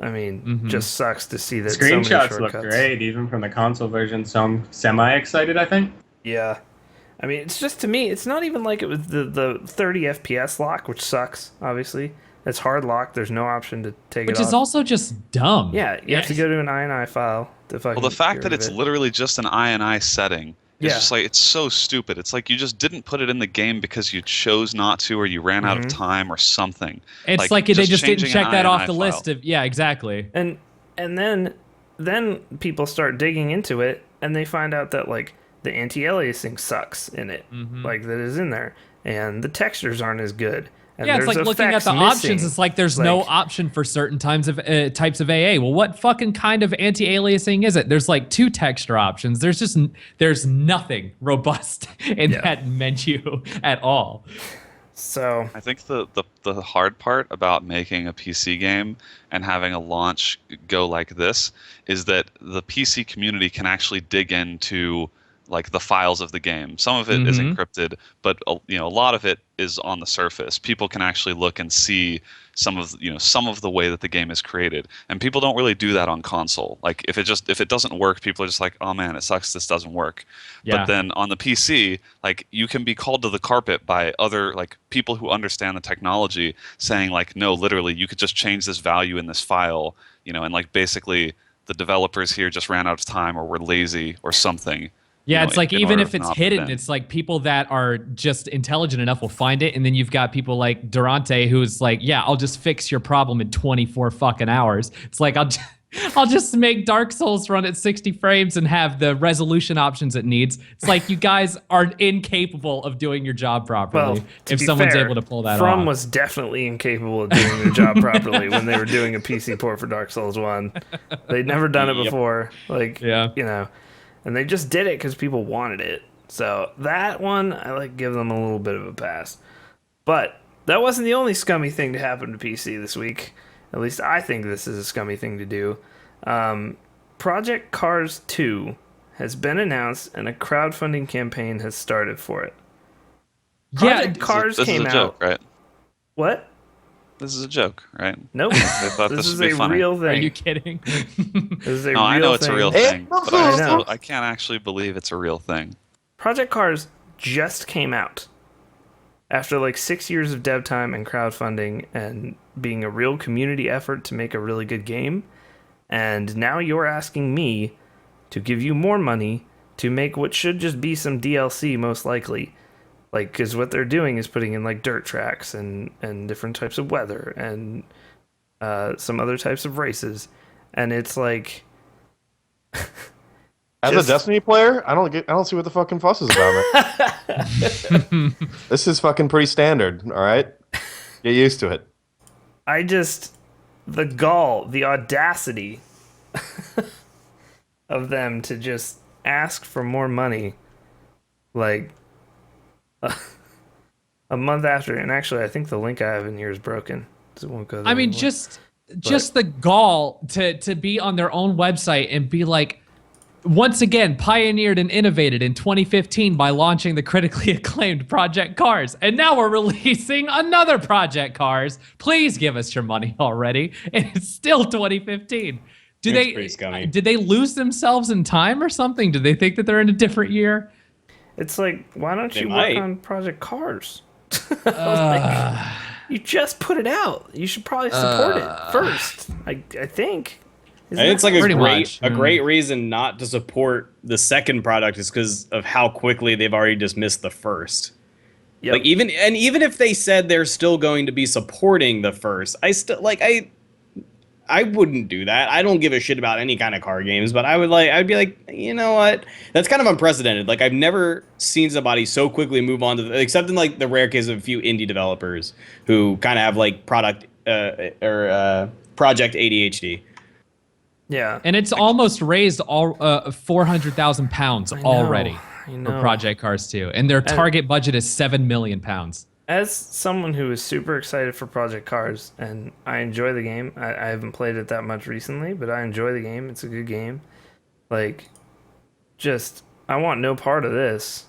S1: I mean, just sucks to see that so many
S6: Screenshots look
S1: shortcuts.
S6: great, even from the console version. So I'm semi-excited, I think.
S1: Yeah. I mean, it's just, to me, it's not even like it was the 30 FPS lock, which sucks, obviously. It's hard locked. There's no option to take
S2: Which
S1: it off.
S2: is also just dumb.
S1: Yeah, you have to go to an INI file to fucking
S5: Well, the fact
S1: get
S5: that
S1: rid
S5: it's
S1: of it.
S5: literally just an INI setting is just like, it's so stupid. It's like you just didn't put it in the game because you chose not to, or you ran out of time or something.
S2: It's like they just didn't
S5: changing
S2: check
S5: an
S2: that off
S5: INI
S2: the
S5: file.
S2: list of, yeah, exactly.
S1: And then people start digging into it, and they find out that, like, the anti-aliasing sucks in it, like, that is in there, and the textures aren't as good. And
S2: Yeah, it's
S1: there's
S2: like looking at
S1: effects
S2: the options.
S1: missing.
S2: It's like there's no
S1: Like-
S2: option for certain types of AA. Well, what fucking kind of anti-aliasing is it? There's like 2 texture options. There's nothing robust in that menu at all.
S1: So
S5: I think the hard part about making a PC game and having a launch go like this is that the PC community can actually dig into, like, the files of the game. Some of it is encrypted, but a lot of it is on the surface. People can actually look and see some of the way that the game is created, and people don't really do that on console. Like, if it doesn't work, people are just like, oh man, it sucks, this doesn't work.
S2: Yeah.
S5: But then on the PC, like, you can be called to the carpet by other, like, people who understand the technology, saying, like, no, literally, you could just change this value in this file, and, like, basically the developers here just ran out of time or were lazy or something.
S2: Yeah, it's like,
S5: in
S2: even
S5: order
S2: if
S5: to
S2: it's
S5: not put it
S2: hidden,
S5: in.
S2: it's like people that are just intelligent enough will find it, and then you've got people like Durante who's like, yeah, I'll just fix your problem in 24 fucking hours. It's like, I'll just make Dark Souls run at 60 frames and have the resolution options it needs. It's like, you guys are incapable of doing your job properly.
S1: Well, to
S2: if
S1: be
S2: someone's
S1: fair,
S2: able to pull that
S1: From
S2: off.
S1: was definitely incapable of doing their job properly when they were doing a PC port for Dark Souls 1. They'd never done it before. Like, and they just did it because people wanted it. So that one, I like give them a little bit of a pass. But that wasn't the only scummy thing to happen to PC this week. At least I think this is a scummy thing to do. Project Cars 2 has been announced, and a crowdfunding campaign has started for it. Project Cars
S5: this
S1: came
S5: is a joke,
S1: out.
S5: right?
S1: What?
S5: This is a joke, right?
S1: Nope.
S5: They thought
S1: This
S5: this
S1: is
S5: would be
S1: a
S5: funny.
S1: real thing.
S2: Are you kidding?
S1: This is a
S5: No,
S1: real
S5: I know it's a real thing, but
S1: I know.
S5: I can't actually believe it's a real thing.
S1: Project Cars just came out after like 6 years of dev time and crowdfunding and being a real community effort to make a really good game. And now you're asking me to give you more money to make what should just be some DLC, most likely. Like, because what they're doing is putting in like dirt tracks and different types of weather and some other types of races, and it's like.
S3: As a Destiny player, I don't see what the fucking fuss is about, man. This is fucking pretty standard, all right? Get used to it.
S1: The gall, the audacity of them to just ask for more money, like a month after. And actually, I think the link I have in here is broken, so it won't go there
S2: I mean,
S1: anymore.
S2: just the gall to be on their own website and be like, once again, pioneered and innovated in 2015 by launching the critically acclaimed Project Cars. And now we're releasing another Project Cars. Please give us your money already. And it's still 2015.
S4: Pretty scummy.
S2: Did they lose themselves in time or something? Do they think that they're in a different year?
S1: It's like, why don't you
S4: might.
S1: work on Project Cars? Like, you just put it out. You should probably support it first. I think.
S4: And it's like
S2: Pretty
S4: a
S2: much.
S4: great reason not to support the second product is because of how quickly they've already dismissed the first.
S1: Yep.
S4: Like even if they said they're still going to be supporting the first, I wouldn't do that. I don't give a shit about any kind of car games, but I'd be like, you know what? That's kind of unprecedented. Like I've never seen somebody so quickly move on to except in like the rare case of a few indie developers who kind of have like project ADHD.
S1: Yeah.
S2: And it's almost raised all 400,000 pounds already
S1: I
S2: for
S1: know.
S2: Project Cars 2. And their target budget is 7 million pounds.
S1: As someone who is super excited for Project Cars, and I enjoy the game, I haven't played it that much recently, but I enjoy the game. It's a good game. Like, just, I want no part of this.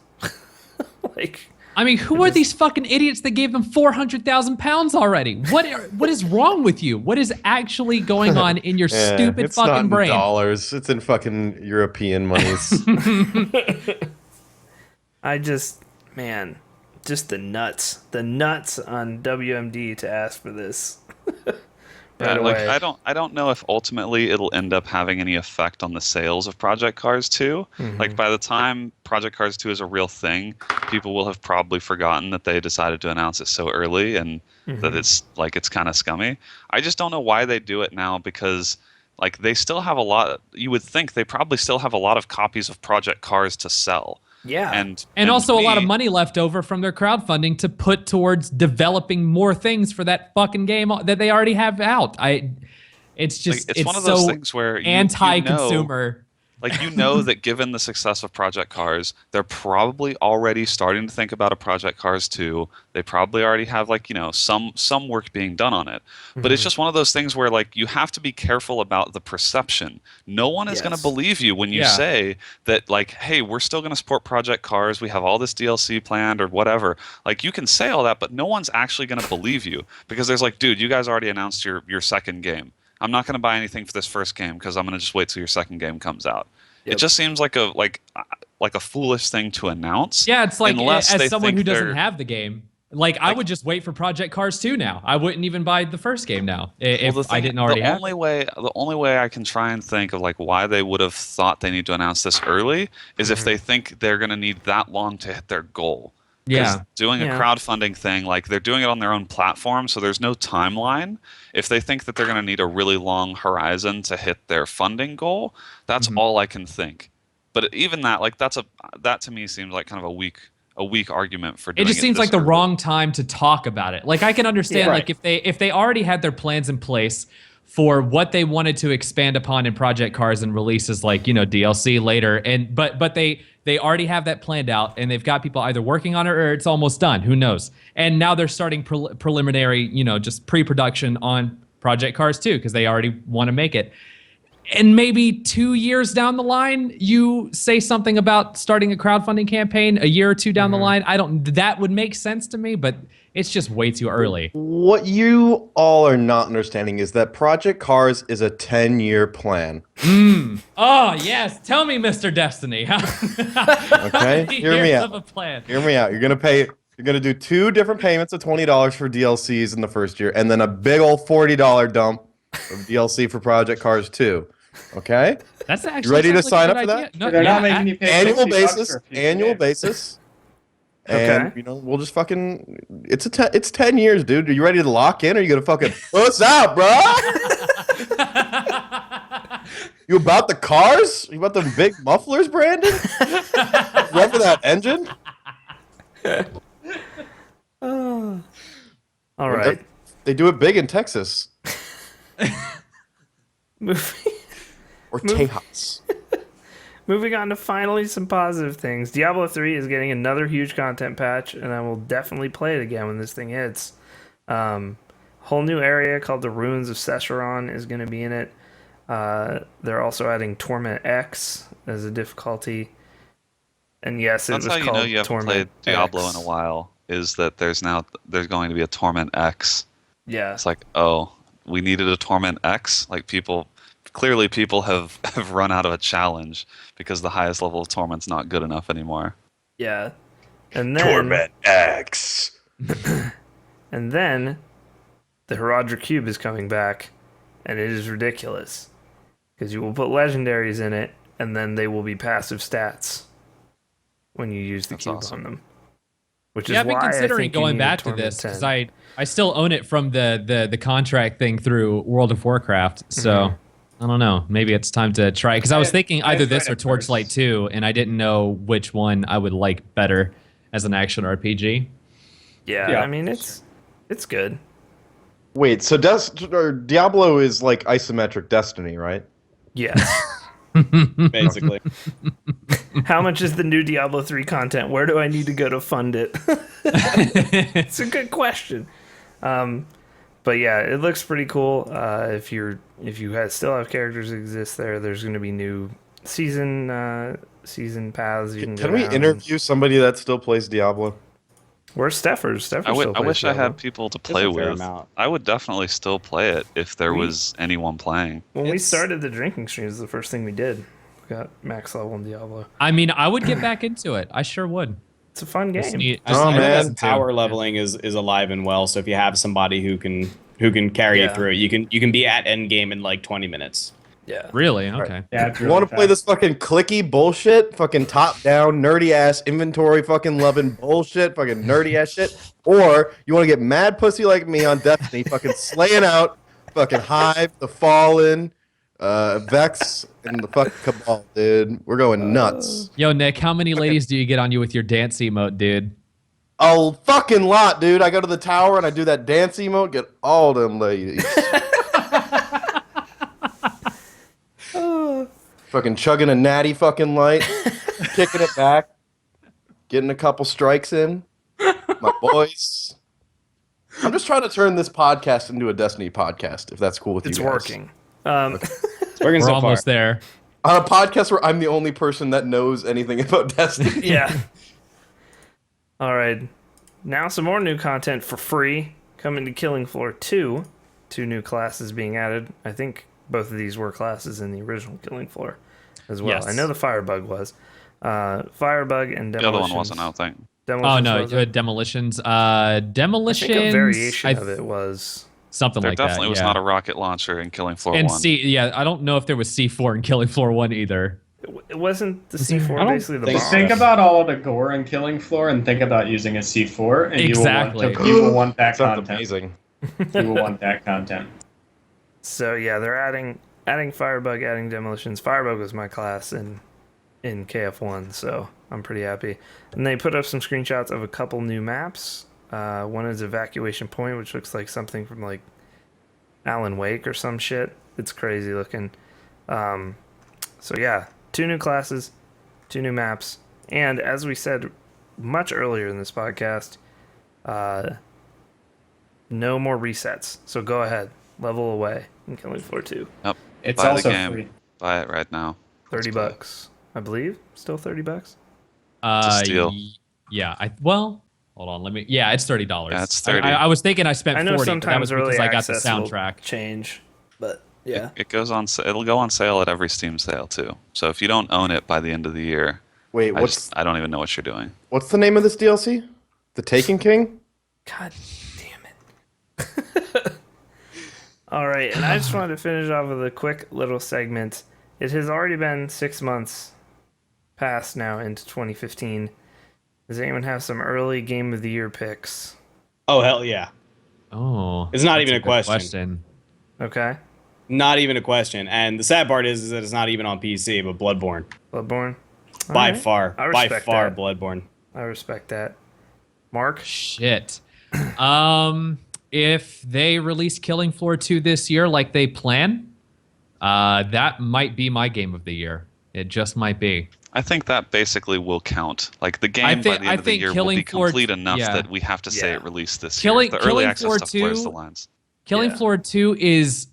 S1: Like,
S2: I mean, who are these fucking idiots that gave them 400,000 pounds already? What is wrong with you? What is actually going on in your stupid
S3: it's not
S2: fucking
S3: in
S2: brain?
S3: dollars. It's in fucking European monies.
S1: Man, just the nuts on WMD to ask for this.
S5: Yeah,
S1: right
S5: like
S1: away.
S5: I don't know if ultimately it'll end up having any effect on the sales of Project Cars 2. Like by the time Project Cars 2 is a real thing, people will have probably forgotten that they decided to announce it so early and that it's kind of scummy. I just don't know why they do it now because like they still have a lot. You would think they probably still have a lot of copies of Project Cars to sell.
S1: Yeah.
S2: And also
S5: to
S2: a lot of
S5: me-
S2: money left over from their crowdfunding to put towards developing more things for that fucking game that they already have out. It's just
S5: Like,
S2: it's
S5: one of those
S2: so
S5: things where you
S2: anti-consumer.
S5: Like, you know that given the success of Project Cars, they're probably already starting to think about a Project Cars 2. They probably already have, like, you know, some work being done on it. But it's just one of those things where, like, you have to be careful about the perception. No one is going to believe you when you say that, like, hey, we're still going to support Project Cars. We have all this DLC planned or whatever. Like, you can say all that, but no one's actually going to believe you because there's like, dude, you guys already announced your second game. I'm not going to buy anything for this first game because I'm going to just wait till your second game comes out. It just seems like a foolish thing to announce.
S2: Yeah, it's like
S5: unless they
S2: as someone
S5: think
S2: who doesn't
S5: they're-
S2: have the game, like I would just wait for Project Cars 2 now. I wouldn't even buy the first game now if I didn't already have it.
S5: The only way I can try and think of like why they would have thought they need to announce this early is if they think they're going to need that long to hit their goal. 'Cause
S2: Yeah.
S5: doing a crowdfunding thing, like they're doing it on their own platform, so there's no timeline. If they think that they're going to need a really long horizon to hit their funding goal, that's all I can think. But even that, like that to me seems like kind of a weak argument for doing
S2: It just seems
S5: this
S2: like the
S5: early.
S2: wrong time to talk about it. Like I can understand like if they already had their plans in place for what they wanted to expand upon in Project Cars and releases like, you know, DLC later and but they already have that planned out and they've got people either working on it or it's almost done, who knows. And now they're starting preliminary, you know, just pre-production on Project Cars 2 because they already want to make it. And maybe 2 years down the line, you say something about starting a crowdfunding campaign a year or two down the line. That would make sense to me, but it's just way too early.
S3: What you all are not understanding is that Project Cars is a 10-year plan.
S2: Oh, yes. Tell me, Mr. Destiny.
S3: Okay? Hear me out.
S2: Of a plan.
S3: Hear me out. You're gonna do 2 different payments of $20 for DLCs in the first year, and then a big old $40 dump of DLC for Project Cars 2. Okay?
S2: That's actually
S3: You ready to
S2: sounds like a
S3: sign
S2: good
S3: up for
S2: idea.
S3: that?
S2: No,
S6: They're
S2: yeah,
S6: not making you pay
S3: Annual
S6: $60
S3: basis.
S6: for a few
S3: Annual
S6: games.
S3: basis. And
S1: Okay.
S3: we'll just fucking. It's 10 years, dude. Are you ready to lock in? Or are you gonna fucking what's up, bro? You about the cars? You about them big mufflers, Brandon? Remember that engine?
S1: All right.
S3: They do it big in Texas
S1: Moving
S3: or Tejas.
S1: moving on to finally some positive things. Diablo 3 is getting another huge content patch, and I will definitely play it again when this thing hits. Whole new area called the Ruins of Sescheron is going to be in it. They're also adding Torment X as a difficulty. And yes,
S5: That's
S1: it
S5: how
S1: was
S5: you
S1: called
S5: know you haven't
S1: Torment
S5: played Diablo
S1: X.
S5: in a while. Is that there's going to be a Torment X.
S1: Yeah.
S5: It's like, oh, we needed a Torment X. Like people have run out of a challenge because the highest level of Torment's not good enough anymore.
S1: Yeah. And then
S3: X.
S1: And then the Herodra Cube is coming back, and it is ridiculous. Because you will put legendaries in it, and then they will be passive stats when you use the
S5: That's
S1: cube
S5: awesome.
S1: on them. Which
S2: Yeah,
S1: is
S2: I've been
S1: why I
S2: considering
S1: think you
S2: going
S1: need a
S2: back to
S1: Torment
S2: this
S1: 10.
S2: because I still own it from the contract thing through World of Warcraft. So I don't know. Maybe it's time to try. Because I was thinking
S6: I
S2: either
S6: tried
S2: this or
S6: it
S2: Torchlight
S6: first.
S2: 2, and I didn't know which one I would like better as an action RPG.
S1: Yeah, I mean, it's good.
S3: Wait, so Diablo is like isometric Destiny, right?
S1: Yes.
S4: Basically.
S1: How much is the new Diablo 3 content? Where do I need to go to fund it? It's a good question. But yeah, it looks pretty cool. If you still have characters that exist there, there's going to be new season paths you can go
S3: Can we
S1: down.
S3: interview somebody that still plays Diablo?
S1: Where's Steffers? Steffers
S5: I
S1: still plays
S5: wish I
S1: Diablo.
S5: had people to
S4: There's
S5: play
S4: a fair
S5: with.
S4: amount.
S5: I would definitely still play it if there was anyone playing.
S1: When we
S2: It's-
S1: started the drinking streams, the first thing we did, we got max level in Diablo.
S2: I mean, I would get back into it. I sure would.
S1: It's a fun
S2: Just
S1: game.
S2: need-
S4: I
S2: just
S3: Oh,
S4: know
S2: need to
S3: man.
S2: listen to.
S4: power leveling is alive and well. So if you have somebody who can carry
S1: Yeah.
S4: you through it, you can be at end game in like 20 minutes.
S1: Yeah.
S2: Really? Okay.
S6: Yeah, it's
S3: You
S6: really
S3: want to play
S6: fast.
S3: this fucking clicky bullshit, fucking top down, nerdy ass inventory, fucking loving bullshit, fucking nerdy ass shit, or you want to get mad pussy like me on Destiny, fucking slaying out, fucking Hive, the Fallen, Vex, and the fucking Cabal, dude. We're going nuts.
S2: Yo, Nick, how many ladies do you get on you with your dance emote, dude?
S3: A fucking lot, dude. I go to the tower and I do that dance emote, get all them ladies. Fucking chugging a natty fucking light, kicking it back, getting a couple strikes in. My boys. I'm just trying to turn this podcast into a Destiny podcast, if that's cool with
S1: It's
S3: you guys.
S1: working.
S4: It's working
S2: We're
S4: so
S2: almost
S4: far.
S2: there.
S3: On a podcast where I'm the only person that knows anything about Destiny.
S1: Yeah. All right. Now some more new content for free coming to Killing Floor 2. 2 new classes being added. I think both of these were classes in the original Killing Floor as well.
S2: Yes.
S1: I know the Firebug was. Firebug and Demolitions.
S5: The other one wasn't, I don't think.
S2: Oh
S1: Demolitions
S2: no,
S1: was it?
S2: demolitions.
S1: I
S2: Demolitions.
S1: think a variation
S2: I
S1: of it was.
S2: Something
S5: There
S2: like
S5: definitely
S2: that.
S5: was
S2: yeah.
S5: not a rocket launcher in Killing Floor
S2: And
S5: 1.
S2: I don't know if there was C4 in Killing Floor 1 either.
S1: It wasn't the
S2: I
S1: C4
S2: don't
S1: basically the
S4: think
S1: bomb.
S4: so.
S6: Think about all of the gore in Killing Floor and think about using a C4, and
S2: Exactly.
S6: you will want that
S3: Sounds
S6: content.
S3: amazing.
S6: You will want that content.
S1: So yeah, they're adding Firebug, adding Demolitions. Firebug was my class in KF1, so I'm pretty happy. And they put up some screenshots of a couple new maps. One is Evacuation Point, which looks like something from like Alan Wake or some shit. It's crazy looking. So yeah, 2 new classes, 2 new maps, and as we said much earlier in this podcast, no more resets. So go ahead, level away in Killing Floor 2.
S5: Yep.
S6: It's
S5: Buy
S6: also
S5: the game.
S6: free.
S5: Buy it right now.
S1: 30
S5: Let's play it.
S1: bucks, I believe. Still 30 bucks.
S5: steal.
S2: Yeah. Hold on. Yeah, it's $30.
S5: Yeah, it's 30.
S2: I was thinking I spent
S1: I know
S2: 40, but that
S1: sometimes
S2: was
S1: early
S2: because I got the
S1: access will
S2: soundtrack.
S1: change, but yeah.
S5: It goes on. It'll go on sale at every Steam sale too. So if you don't own it by the end of the year,
S3: Wait,
S5: I don't even know what you're doing.
S3: what's the name of this DLC? The Taken King?
S1: God damn it. All right, and I just wanted to finish off with a quick little segment. It has already been 6 months past now into 2015, Does anyone have some early game of the year picks?
S4: Oh hell yeah!
S2: Oh,
S4: It's not
S2: that's
S4: even a
S2: good
S4: question.
S1: Okay.
S4: Not even a question. And the sad part is that it's not even on PC, but Bloodborne.
S1: Bloodborne. All
S4: By
S1: right.
S4: far.
S1: I
S4: By
S1: respect
S4: far,
S1: that.
S4: Bloodborne.
S1: I respect that. Mark?
S2: Shit. If they release Killing Floor 2 this year like they plan, that might be my game of the year. It just might be.
S5: I think that basically will count. Like the game
S2: think-
S5: by the
S2: I
S5: end of the
S2: think
S5: year will
S2: Killing
S5: be
S2: Floor
S5: complete
S2: t-
S5: enough
S2: yeah.
S5: that we have to say
S1: Yeah.
S5: it released this
S2: Killing-
S5: year. The early
S2: Killing
S5: access
S2: Floor
S5: stuff blurs
S2: 2
S5: the lines.
S2: Killing
S1: Yeah.
S2: Floor 2 is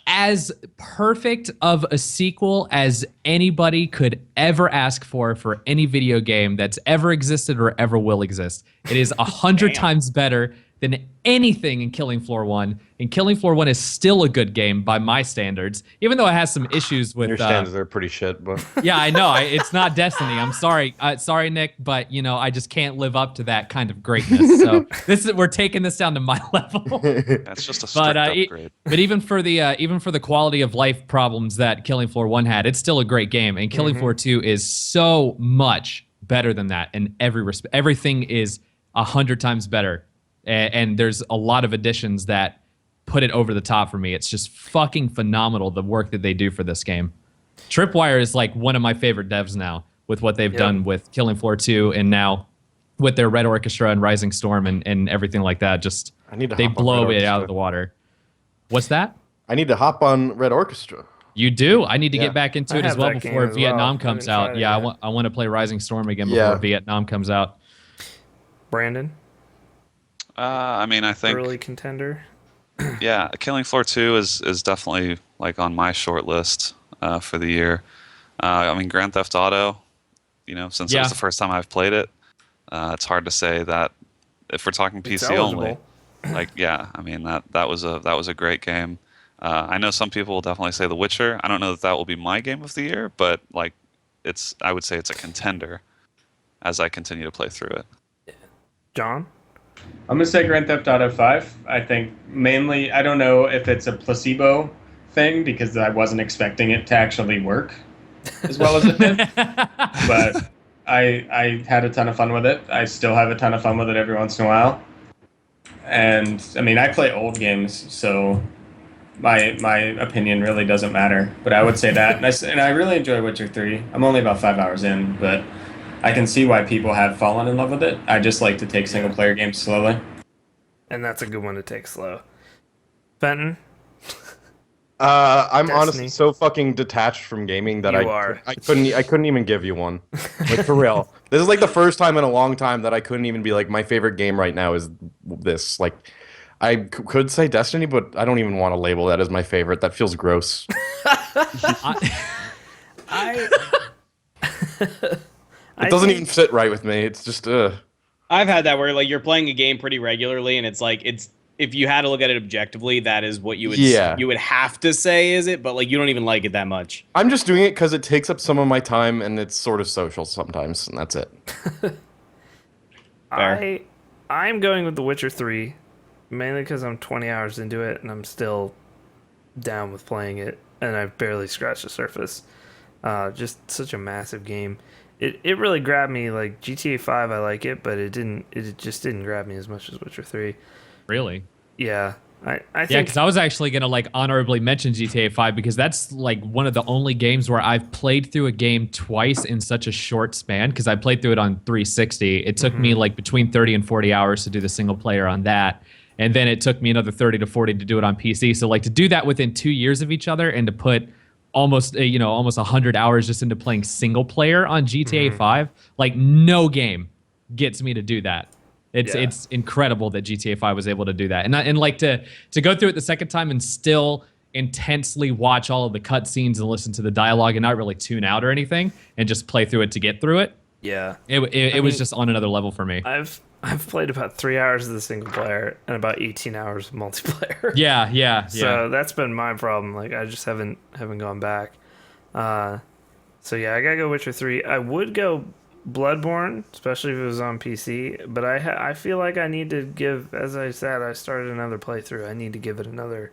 S2: as perfect of a sequel as anybody could ever ask for any video game that's ever existed or ever will exist. It is 100
S4: Damn.
S2: times better than anything in Killing Floor 1. And Killing Floor 1 is still a good game by my standards, even though it has some issues with
S3: Your standards are pretty shit, but
S2: yeah, I know. It's not Destiny. I'm sorry. Sorry, Nick, but I just can't live up to that kind of greatness. So we're taking this down to my level.
S5: That's just a strict upgrade.
S2: But even for the quality of life problems that Killing Floor 1 had, it's still a great game. And Killing Floor 2 is so much better than that in every respect. Everything is 100 times better. And there's a lot of additions that put it over the top for me. It's just fucking phenomenal, the work that they do for this game. Tripwire is like one of my favorite devs now with what they've done with Killing Floor 2 and now with their Red Orchestra and Rising Storm and everything like that. Just
S3: I need to
S2: they
S3: hop on
S2: blow
S3: Red
S2: it out
S3: Orchestra.
S2: of the water. What's that?
S3: I need to hop on Red Orchestra.
S2: You do. I need to
S3: Yeah.
S2: get back into
S1: I
S2: it as
S1: have
S2: well
S1: that game
S2: before
S1: as well.
S2: Vietnam
S1: I
S2: comes
S1: haven't
S2: out.
S1: tried it
S2: Yeah,
S1: yet.
S2: I want to play Rising Storm again before
S3: Yeah.
S2: Vietnam comes out.
S1: Brandon?
S5: I mean, I think
S1: Early contender?
S5: yeah, Killing Floor 2 is definitely like on my short list for the year. I mean, Grand Theft Auto, since it
S2: Yeah.
S5: was the first time I've played it, it's hard to say that if we're talking
S1: It's
S5: PC only.
S1: eligible.
S5: Like, yeah, I mean that was a great game. I know some people will definitely say The Witcher. I don't know that will be my game of the year, but like, I would say it's a contender as I continue to play through it.
S1: John?
S6: I'm gonna say Grand Theft Auto 5. I think mainly, I don't know if it's a placebo thing because I wasn't expecting it to actually work as well as it did. But I had a ton of fun with it. I still have a ton of fun with it every once in a while. And I mean, I play old games, so my opinion really doesn't matter. But I would say that, and I really enjoy Witcher 3. I'm only about 5 hours in, but I can see why people have fallen in love with it. I just like to take single player games slowly.
S1: And that's a good one to take slow. Fenton?
S3: I'm
S1: Destiny.
S3: honestly so fucking detached from gaming that
S1: You are.
S3: I couldn't even give you one. Like for real. This is like the first time in a long time that I couldn't even be like my favorite game right now is this. Like I could say Destiny, but I don't even want to label that as my favorite. That feels gross.
S1: I
S3: It doesn't even fit right with me. It's just
S4: I've had that where like you're playing a game pretty regularly, and it's like if you had to look at it objectively, that is what you would
S3: Yeah.
S4: you would have to say is it, but like you don't even like it that much.
S3: I'm just doing it because it takes up some of my time and it's sort of social sometimes, and that's it.
S4: Fair.
S1: I'm going with The Witcher 3, mainly because I'm 20 hours into it and I'm still down with playing it, and I've barely scratched the surface. Just such a massive game. It really grabbed me. Like GTA 5, I like it, but it just didn't grab me as much as Witcher 3.
S2: Really?
S1: Yeah. I
S2: Yeah,
S1: think
S2: because I was actually gonna like honorably mention GTA 5 because that's like one of the only games where I've played through a game twice in such a short span. Because I played through it on 360. It took me like between 30 and 40 hours to do the single player on that, and then it took me another 30 to 40 to do it on PC. So like to do that within 2 years of each other and to put almost 100 hours just into playing single player on GTA 5, like no game gets me to do that. It's incredible that GTA 5 was able to do that, and like to go through it the second time and still intensely watch all of the cutscenes and listen to the dialogue and not really tune out or anything and just play through it to get through it.
S1: yeah.
S2: It was just on another level for me.
S1: I've played about 3 hours of the single player and about 18 hours of multiplayer.
S2: Yeah.
S1: So that's been my problem. Like I just haven't gone back. So yeah, I gotta go Witcher 3. I would go Bloodborne, especially if it was on PC. But I feel like I need to give, as I said, I started another playthrough. I need to give it another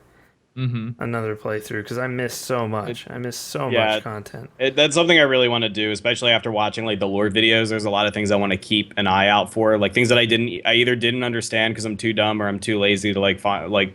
S1: another playthrough because I missed so much. I missed so
S4: Yeah.
S1: much content.
S4: That's something I really want to do, especially after watching like the lore videos. There's a lot of things I want to keep an eye out for, like things that I either didn't understand because I'm too dumb or I'm too lazy to like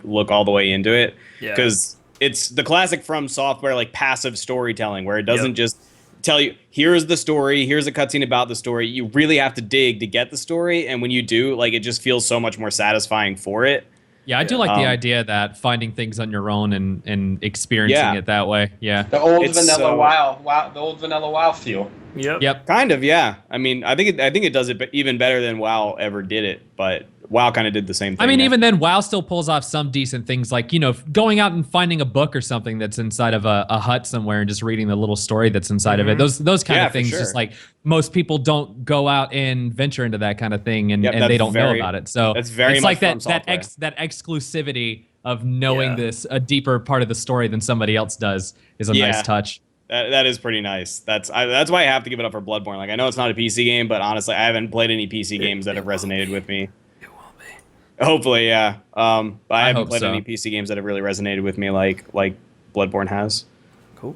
S4: look all the way into it.
S1: Yeah.
S4: Because it's the classic From Software like passive storytelling where it doesn't
S1: Yep.
S4: just tell you here's the story, here's a cutscene about the story. You really have to dig to get the story, and when you do, like it just feels so much more satisfying for it.
S2: Yeah, I do like the idea that finding things on your own and experiencing it that way. Yeah.
S8: The old
S4: It's
S8: vanilla
S4: so-
S8: WoW, the old vanilla WoW feel.
S1: Yep.
S4: Kind of, yeah. I mean, I think it does it even better than WoW ever did it, but WoW kind of did the same thing.
S2: I mean,
S4: yeah.
S2: even then, WoW still pulls off some decent things, like, you know, going out and finding a book or something that's inside of a hut somewhere and just reading the little story that's inside of it. Those kind
S4: Yeah,
S2: of things,
S4: for
S2: just
S4: sure.
S2: like most people don't go out and venture into that kind of thing, and,
S4: Yep,
S2: and they
S4: that's
S2: don't know
S4: very-
S2: about it. So
S4: that's very
S2: it's
S4: much
S2: like
S4: From
S2: that
S4: Software.
S2: exclusivity of knowing
S1: Yeah.
S2: a deeper part of the story than somebody else does is a
S4: Yeah.
S2: nice touch.
S4: That is pretty nice. That's why I have to give it up for Bloodborne. Like I know it's not a PC game, but honestly, I haven't played any PC games that have resonated with me.
S1: It will be.
S4: Hopefully, yeah. But I haven't
S2: hope
S4: played
S2: so.
S4: any PC games that have really resonated with me like Bloodborne has.
S1: Cool.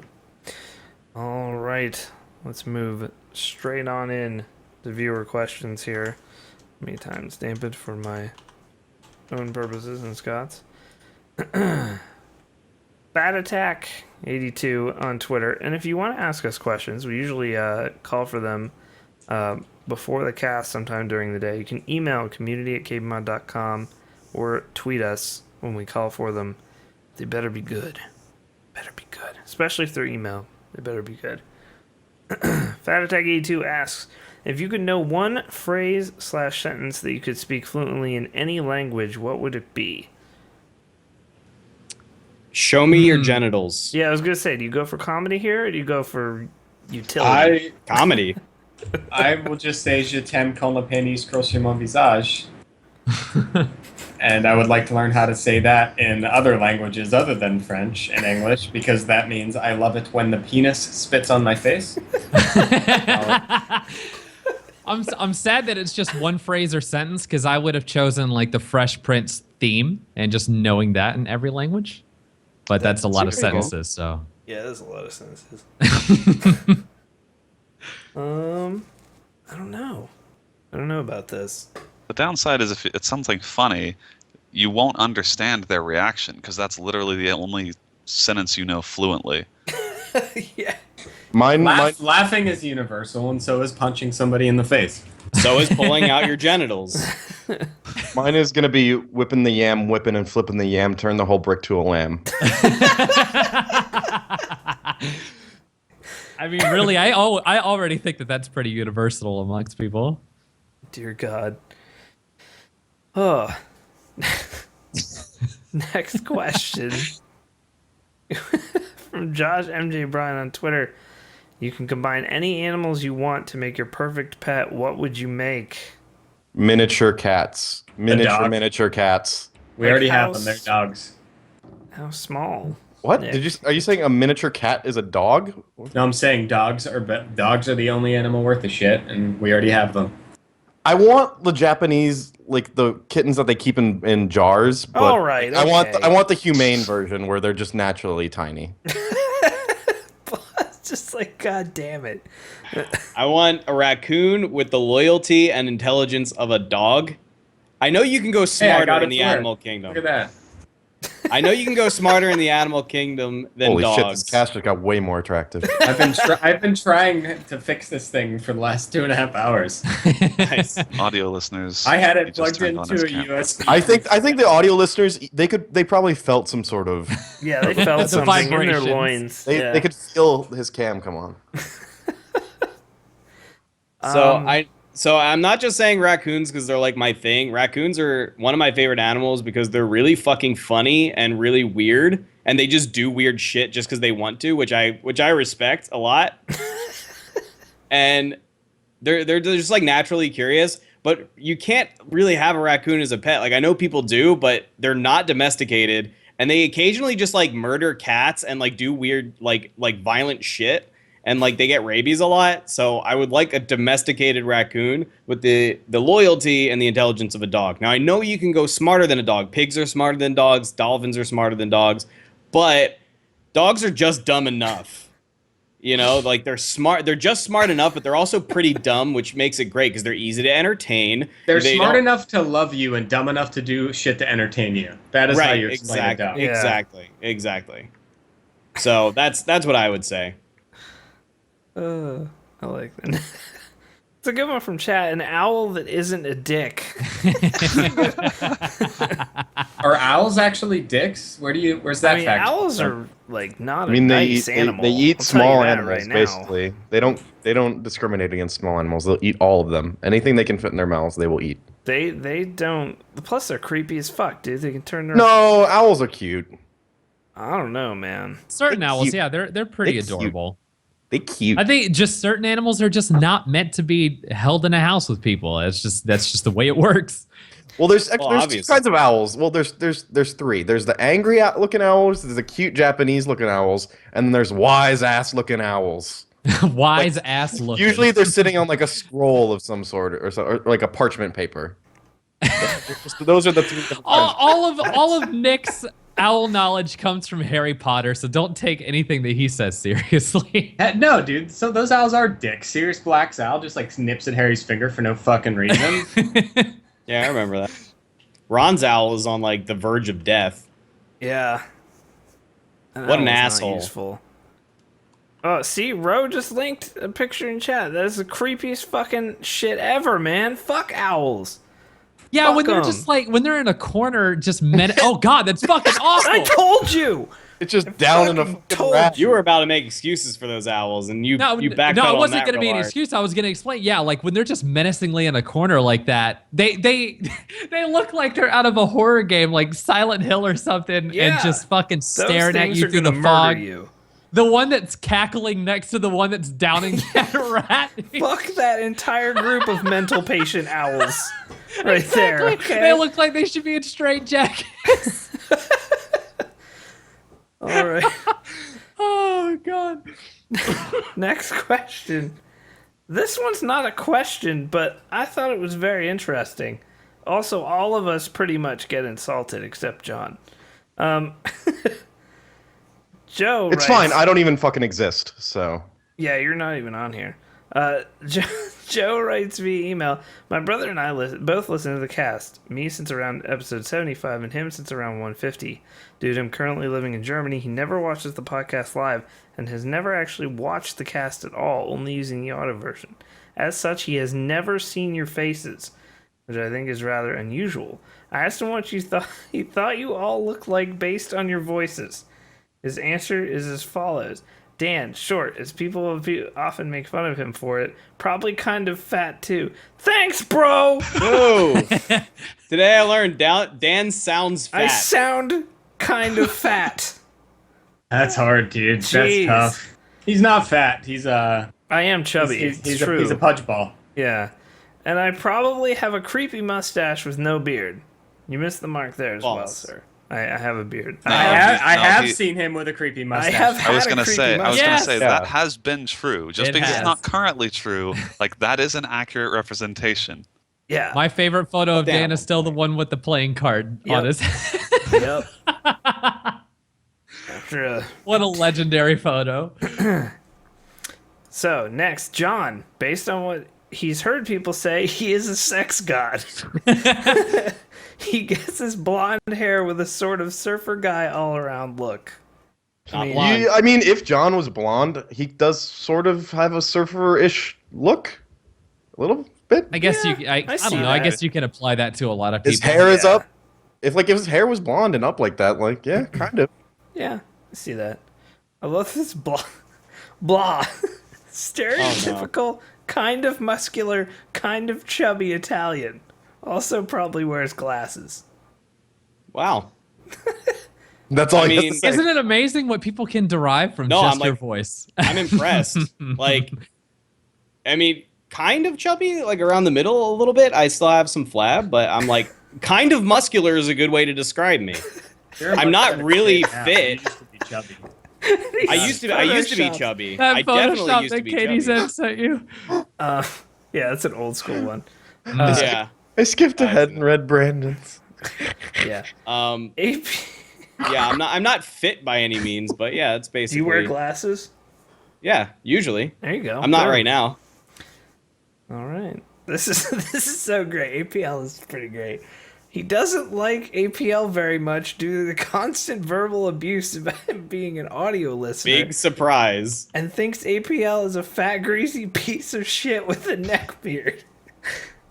S1: All right. Let's move straight on in to viewer questions here. Let me timestamp it for my own purposes and Scott's. Bad Attack 82 on Twitter. And if you want to ask us questions, we usually call for them before the cast sometime during the day. You can email community@kbmod.com or tweet us when we call for them. They better be good. Better be good. Especially if they're email. They better be good. Fat Attack 82 asks, if you could know one phrase/sentence that you could speak fluently in any language, what would it be?
S4: Show me your genitals.
S1: Yeah, I was gonna say, do you go for comedy here, or do you go for utility?
S4: Comedy.
S8: I will just say je t'aime quand le pénis croche sur mon visage. And I would like to learn how to say that in other languages other than French and English, because that means I love it when the penis spits on my face.
S2: I'm sad that it's just one phrase or sentence, because I would have chosen like the Fresh Prince theme and just knowing that in every language. But that's a lot of
S4: pretty cool.
S2: sentences, so.
S1: Yeah, there's a lot of sentences. I don't know. I don't know about this.
S5: The downside is if it's something funny, you won't understand their reaction because that's literally the only sentence you know fluently.
S1: Yeah.
S3: Mine,
S8: Laughing is universal, and so is punching somebody in the face.
S4: So is pulling out your genitals.
S3: mine is gonna be whipping the yam, whipping and flipping the yam, turn the whole brick to a lamb.
S2: I mean, really, I already think that that's pretty universal amongst people.
S1: Dear God. Oh. Next question. From Josh MJ Bryan on Twitter. You can combine any animals you want to make your perfect pet. What would you make?
S3: Miniature cats.
S8: dog.
S3: Miniature cats.
S8: We
S1: Like
S8: already have
S1: house-
S8: them. They're dogs.
S1: How small?
S3: What?
S1: Nick.
S3: Are you saying a miniature cat is a dog?
S8: No, I'm saying dogs are the only animal worth a shit, and we already have them.
S3: I want the Japanese, like the kittens that they keep in jars. But
S1: All right,
S3: I
S1: okay.
S3: want the humane version where they're just naturally tiny.
S1: It's just like, God damn it.
S4: I want a raccoon with the loyalty and intelligence of a dog. I know you can go
S8: Hey, I
S4: smarter
S8: got
S4: in
S8: it
S4: the
S8: for it.
S4: animal kingdom.
S8: Look at that.
S4: I know you can go smarter in the animal kingdom than
S3: Holy
S4: dogs.
S3: shit, this cast just got way more attractive.
S8: I've been trying to fix this thing for the last 2.5 hours.
S4: Nice.
S5: Audio listeners.
S8: I had
S5: he
S8: it
S5: just
S8: plugged
S5: turned on his
S8: into a
S5: camera.
S8: USB.
S3: I think the audio listeners they probably felt some sort of
S1: Yeah, they felt
S2: The
S1: something in their
S2: vibrations.
S1: loins.
S3: they,
S1: Yeah.
S3: they could feel his cam come on.
S4: So I'm not just saying raccoons because they're like my thing. Raccoons are one of my favorite animals because they're really fucking funny and really weird, and they just do weird shit just because they want to, which I respect a lot. And they're just like naturally curious, but you can't really have a raccoon as a pet. Like I know people do, but they're not domesticated, and they occasionally just like murder cats and like do weird like violent shit. And like they get rabies a lot, so I would like a domesticated raccoon with the loyalty and the intelligence of a dog. Now I know you can go smarter than a dog. Pigs are smarter than dogs. Dolphins are smarter than dogs. but dogs are just dumb enough. You know, like they're smart. They're just smart enough, but they're also pretty dumb, which makes it great because they're easy to entertain.
S8: They're
S4: They
S8: smart
S4: don't-
S8: enough to love you and dumb enough to do shit to entertain you. That is how you explain a dog.
S1: Yeah.
S4: Exactly. So that's what I would say.
S1: I like that. It's a good one from chat. An owl that isn't a dick.
S8: Are owls actually dicks? Where's that
S1: I mean,
S8: fact?
S1: owls are like not
S3: I mean,
S1: a
S3: they
S1: nice
S3: eat
S1: animal.
S3: they eat
S1: I'll tell you
S3: small
S1: that
S3: animals
S1: right now.
S3: basically. They don't discriminate against small animals. They'll eat all of them. Anything they can fit in their mouths, they will eat.
S1: They don't. Plus, they're creepy as fuck, dude. They can turn their.
S3: No, owls are cute.
S1: I don't know, man.
S2: Certain
S3: They're
S2: owls,
S3: cute.
S2: yeah, they're pretty
S3: They're cute.
S2: adorable.
S3: They cute.
S2: I think just certain animals are just not meant to be held in a house with people. That's just the way it works.
S3: Well, there's two
S4: obviously.
S3: kinds of owls. Well, there's three. There's the angry looking owls. There's the cute Japanese looking owls, and then there's wise ass looking owls.
S2: Wise ass looking.
S3: Usually they're sitting on like a scroll of some sort or like a parchment paper. Those are the three. Different kinds.
S2: all of Nick's owl knowledge comes from Harry Potter, so don't take anything that he says seriously.
S8: No, dude. So those owls are dicks. Sirius Black's owl just like nips at Harry's finger for no fucking reason.
S4: Yeah, I remember that. Ron's owl is on like the verge of death.
S1: Yeah.
S4: What an
S1: Owl's not
S4: asshole.
S1: Useful. Oh, see, Ro just linked a picture in chat. That is the creepiest fucking shit ever, man. Fuck owls.
S2: Yeah,
S1: Fuck
S2: when they're
S1: 'em.
S2: just like when they're in a corner, just oh god, that's fucking awful.
S1: I told you.
S3: It's just down in a
S1: fucking
S3: fucking
S1: told
S3: rat.
S4: You were about to make exexcuses for those owls, and you backpedaled
S2: no, it
S4: on
S2: wasn't
S4: that
S2: going to be
S4: real
S2: an
S4: hard.
S2: excuse. I was going to explain. Yeah, like when they're just menacingly in a corner like that, they they look like they're out of a horror game, like Silent Hill or something,
S1: Yeah.
S2: and just fucking
S1: Those
S2: staring at
S1: things
S2: you
S1: are
S2: through
S1: gonna
S2: the fog.
S1: murder you.
S2: The one that's cackling next to the one that's downing that rat.
S1: Fuck that entire group of mental patient owls. Right there.
S2: Exactly.
S1: Okay.
S2: They look like they should be in straitjackets.
S1: All right.
S2: Oh god.
S1: Next question. This one's not a question, but I thought it was very interesting. Also, all of us pretty much get insulted except John. Joe
S3: It's
S1: writes,
S3: fine. I don't even fucking exist. So
S1: Yeah, you're not even on here. Joe writes via email, my brother and I both listen to the cast. Me since around episode 75 and him since around 150. Due to him currently living in Germany, he never watches the podcast live and has never actually watched the cast at all, only using the audio version. As such, he has never seen your faces, which I think is rather unusual. I asked him what you thought. He thought you all looked like based on your voices. His answer is as follows. Dan, short, as people often make fun of him for it, probably kind of fat too. Thanks, bro!
S4: Whoa! Today I learned Dan sounds fat.
S1: I sound kind of fat.
S8: That's hard, dude.
S1: Jeez.
S8: That's tough. He's not fat. He's
S1: I am chubby.
S8: He's
S1: true.
S8: he's a pudge ball.
S1: Yeah. And I probably have a creepy mustache with no beard. You missed the mark there as well,
S4: False.
S1: sir. I have a beard.
S5: No,
S8: I have
S5: he-
S8: seen him with a creepy
S1: I
S8: mustache.
S1: have
S5: I was
S1: had a
S5: gonna
S1: creepy
S5: say,
S1: mustache.
S2: Yeah.
S5: that has been true. Just
S2: It
S5: because
S2: has.
S5: it's not currently true, like that is an accurate representation.
S1: Yeah.
S2: My favorite photo of
S4: Damn.
S2: Dan is still the one with the playing card
S1: Yep.
S2: on his head.
S1: Yep. After
S2: What a legendary photo.
S1: So, next, John. Based on what he's heard people say, he is a sex god. He gets his blonde hair with a sort of surfer guy all-around look.
S4: Not blonde.
S3: I mean, if John was blonde, he does sort of have a surfer-ish look, a little bit.
S2: I guess
S1: Yeah,
S2: you. I
S1: I see
S2: don't know. I
S1: that.
S2: guess you can apply that to a lot of people.
S3: His hair is
S1: Yeah.
S3: up. If his hair was blonde and up like that, like yeah, kind of.
S1: Yeah, I see that. I love this blah. Stereotypical, kind of muscular, kind of chubby Italian. Also probably wears glasses.
S4: Wow.
S3: That's all
S4: I
S3: he has
S4: mean,
S3: to say.
S2: Isn't it amazing what people can derive from
S4: No,
S2: just
S4: I'm
S2: your
S4: like-
S2: voice?
S4: I'm impressed. Like, I mean, kind of chubby, like around the middle a little bit. I still have some flab, but I'm like, kind of muscular is a good way to describe me.
S8: You're
S4: I'm
S8: much
S4: not
S8: better
S4: really
S8: shape now.
S4: fit.
S8: You used to be chubby.
S4: I used to be
S1: Photoshopped.
S4: chubby.
S2: That
S4: I definitely
S2: Photoshop
S4: used to
S2: that
S4: be
S2: Katie
S4: chubby.
S2: sent you.
S1: Yeah, that's an old school one.
S4: Yeah.
S3: I skipped ahead and read Brandon's.
S1: Yeah.
S4: Um.
S1: AP,
S4: Yeah, I'm not fit by any means, but yeah, it's basically.
S1: Do you wear glasses?
S4: Yeah, usually.
S1: There you go.
S4: I'm not
S1: Boom.
S4: right now.
S1: All right. This is so great. APL is pretty great. He doesn't like APL very much due to the constant verbal abuse about him being an audio listener.
S4: Big surprise.
S1: And thinks APL is a fat, greasy piece of shit with a neckbeard.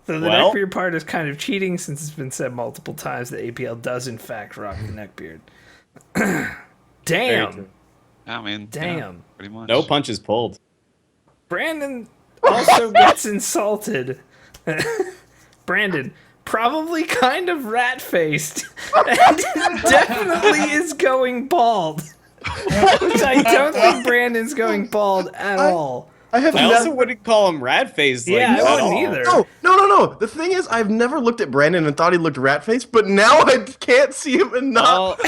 S1: So the neckbeard part is kind of cheating since it's been said multiple times that APL does in fact rock the neckbeard. Damn.
S5: I mean,
S1: Damn.
S5: yeah, pretty much.
S4: No punches pulled.
S1: Brandon also gets insulted. Brandon, probably kind of rat-faced, and definitely is going bald. Which I don't think Brandon's going bald at all.
S4: I also wouldn't call him rat-faced. Like,
S1: Yeah, I
S4: at
S1: wouldn't
S4: all.
S1: either.
S3: No. The thing is, I've never looked at Brandon and thought he looked rat-faced, but now I can't see him and not.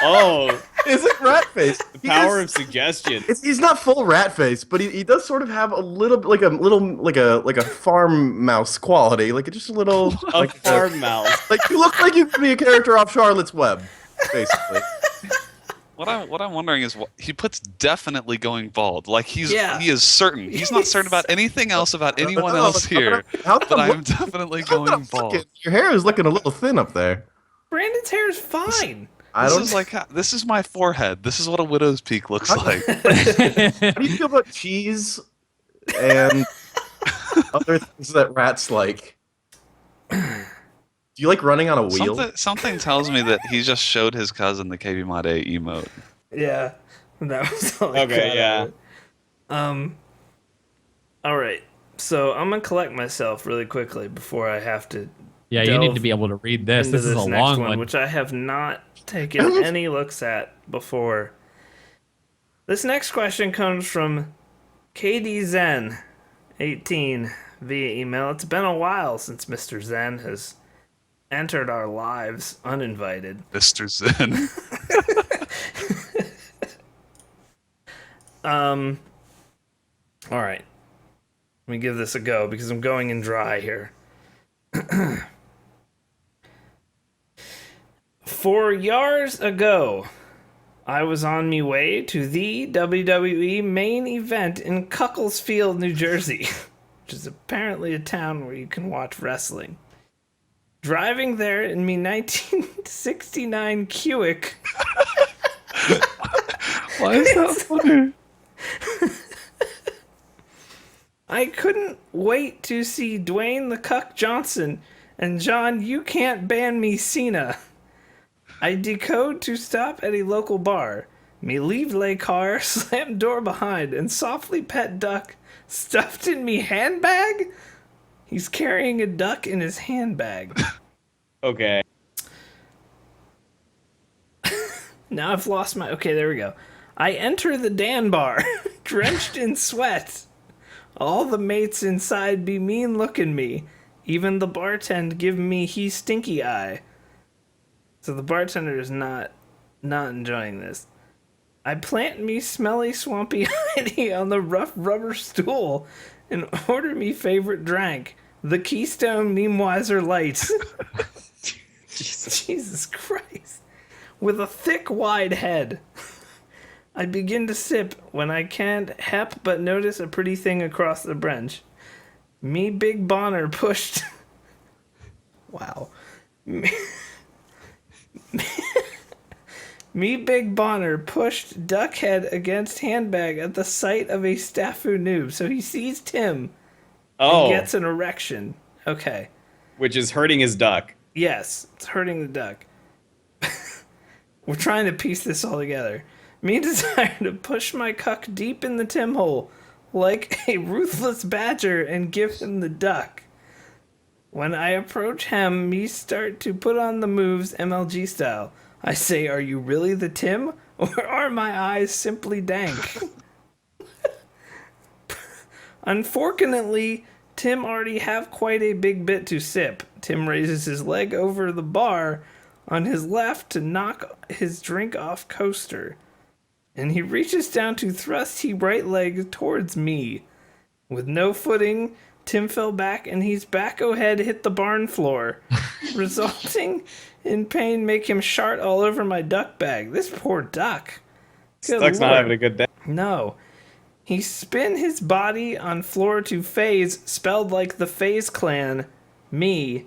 S4: Oh,
S3: Isn't rat-faced?
S4: the power of suggestion.
S3: He's not full rat-faced, but he does sort of have a little, like a farm mouse quality, like just a little.
S4: A farm mouse.
S3: Like you look like you could be a character off Charlotte's Web, basically.
S5: What I'm wondering is he puts definitely going bald. Like he is certain. He's not
S1: He's
S5: certain about anything else about anyone
S3: No,
S5: else here.
S3: how
S5: But
S3: come-
S5: I'm definitely going bald.
S3: Your hair is looking a little thin up there.
S1: Brandon's hair is fine.
S5: This is my forehead. This is what a widow's peak looks like.
S3: How do you feel about cheese and other things that rats like? Do you like running on a wheel?
S5: Something tells me that he just showed his cousin the KBMOD emote.
S1: Yeah, that was all I
S4: Okay,
S1: got
S4: yeah.
S1: out of it. All right, so I'm gonna collect myself really quickly before I have to.
S2: Yeah, you need to be able to read this.
S1: into
S2: This is a
S1: next
S2: long one.
S1: which I have not taken any looks at before. This next question comes from KD Zen, 18, via email. It's been a while since Mr. Zen has entered our lives uninvited.
S5: Mr. Zen.
S1: All right. Let me give this a go because I'm going in dry here. 4 years ago, I was on me way to the WWE main event in Cucklesfield, New Jersey, which is apparently a town where you can watch wrestling. Driving there in me 1969 Buick.
S5: Why is that funny?
S1: I couldn't wait to see Dwayne the Cuck Johnson and John You Can't Ban Me Cena. I decode to stop at a local bar. Me leave lay car, slam door behind, and softly pet duck stuffed in me handbag? He's carrying a duck in his handbag.
S4: Okay.
S1: Now I've lost my... Okay, there we go. I enter the Dan bar, drenched in sweat. All the mates inside be mean looking me. Even the bartend give me he stinky eye. So the bartender is not enjoying this. I plant me smelly swampy Heidi on the rough rubber stool and order me favorite drink, the Keystone Memewiser Light. Jesus Christ. With a thick, wide head. I begin to sip when I can't help but notice a pretty thing across the bench. Me Big Bonner pushed... Wow. Me Big Bonner pushed Duckhead against handbag at the sight of a Staffu noob. So he sees Tim and gets an erection. Okay.
S4: Which is hurting his duck.
S1: Yes, it's hurting the duck. We're trying to piece this all together. Me desire to push my cuck deep in the Tim hole like a ruthless badger and give him the duck. When I approach him, me start to put on the moves MLG style. I say, are you really the Tim? Or are my eyes simply dank? Unfortunately, Tim already have quite a big bit to sip. Tim raises his leg over the bar on his left to knock his drink off coaster. And he reaches down to thrust his right leg towards me. With no footing, Tim fell back and his back-o head hit the barn floor, resulting in pain, make him shart all over my duck bag. This poor duck. Good
S4: Duck's not
S1: Lord.
S4: having a good day.
S1: No. He spin his body on floor to phase, spelled like the Phase Clan, me.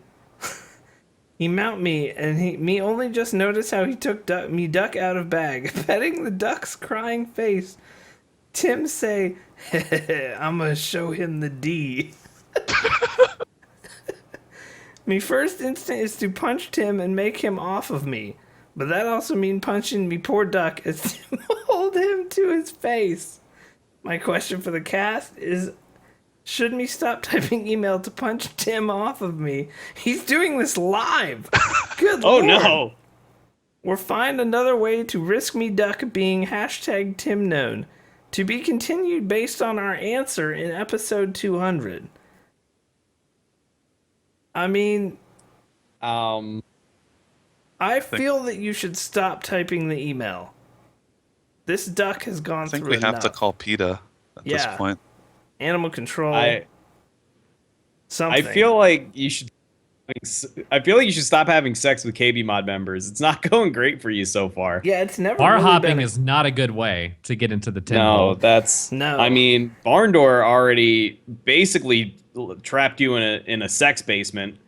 S1: He mount me, and me only just notice how he took me duck out of bag. Petting the duck's crying face. Tim say, I'ma show him the D. Me first instinct is to punch Tim and make him off of me. But that also mean punching me poor duck as Tim hold him to his face. My question for the cast is, should me stop typing email to punch Tim off of me? He's doing this live. Good
S4: Oh
S1: Lord.
S4: no!
S1: Or find another way to risk me duck being hashtag Tim known. To be continued based on our answer in episode 200. I mean, I feel that you should stop typing the email. This duck has gone
S5: I think
S1: through
S5: we
S1: enough.
S5: have to call PETA at this point.
S1: Animal control.
S4: I
S1: something.
S4: feel like you should. I feel like you should stop having sex with KBMOD members. It's not going great for you so far.
S1: Yeah, it's never.
S2: Bar
S1: really
S2: hopping
S1: been
S2: is not a good way to get into the Tim
S4: No,
S2: hole.
S4: that's
S1: No.
S4: I mean, Barn Door already basically trapped you in a sex basement,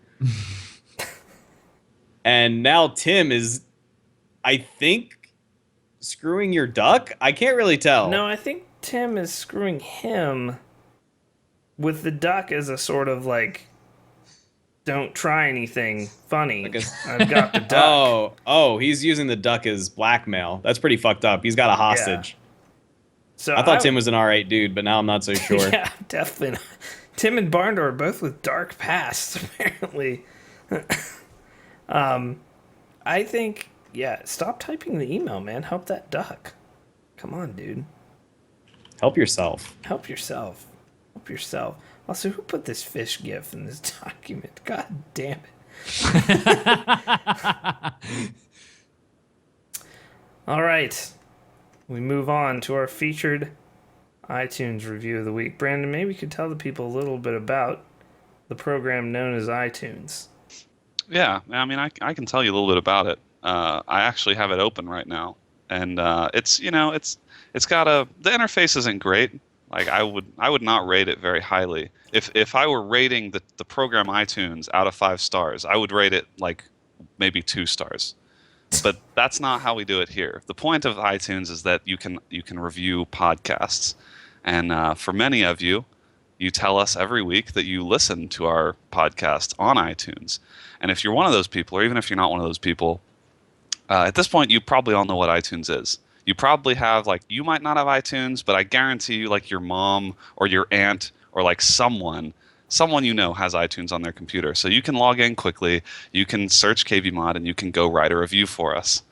S4: and now Tim is, I think, screwing your duck. I can't really tell.
S1: No, I think Tim is screwing him with the duck as a sort of like, don't try anything funny. I've got the duck.
S4: Oh, he's using the duck as blackmail. That's pretty fucked up. He's got a hostage.
S1: So
S4: I thought Tim was an alright dude, but now I'm not so sure.
S1: Yeah, definitely not. Tim and Barndor are both with dark pasts, apparently. I think, stop typing the email, man. Help that duck. Come on, dude.
S4: Help yourself.
S1: Help yourself. Help yourself. Also, who put this fish gif in this document? God damn it. All right. We move on to our featured iTunes review of the week. Brandon, maybe you could tell the people a little bit about the program known as iTunes.
S5: Yeah, I mean, I can tell you a little bit about it. I actually have it open right now, and it's got the interface isn't great. Like I would not rate it very highly. If I were rating the program iTunes out of 5 stars, I would rate it like maybe 2 stars. But that's not how we do it here. The point of iTunes is that you can review podcasts, and for many of you, you tell us every week that you listen to our podcast on iTunes. And if you're one of those people, or even if you're not one of those people, at this point you probably all know what iTunes is. You probably have, like, you might not have iTunes, but I guarantee you, like, your mom or your aunt or like someone you know has iTunes on their computer. So you can log in quickly, you can search KBMOD, and you can go write a review for us.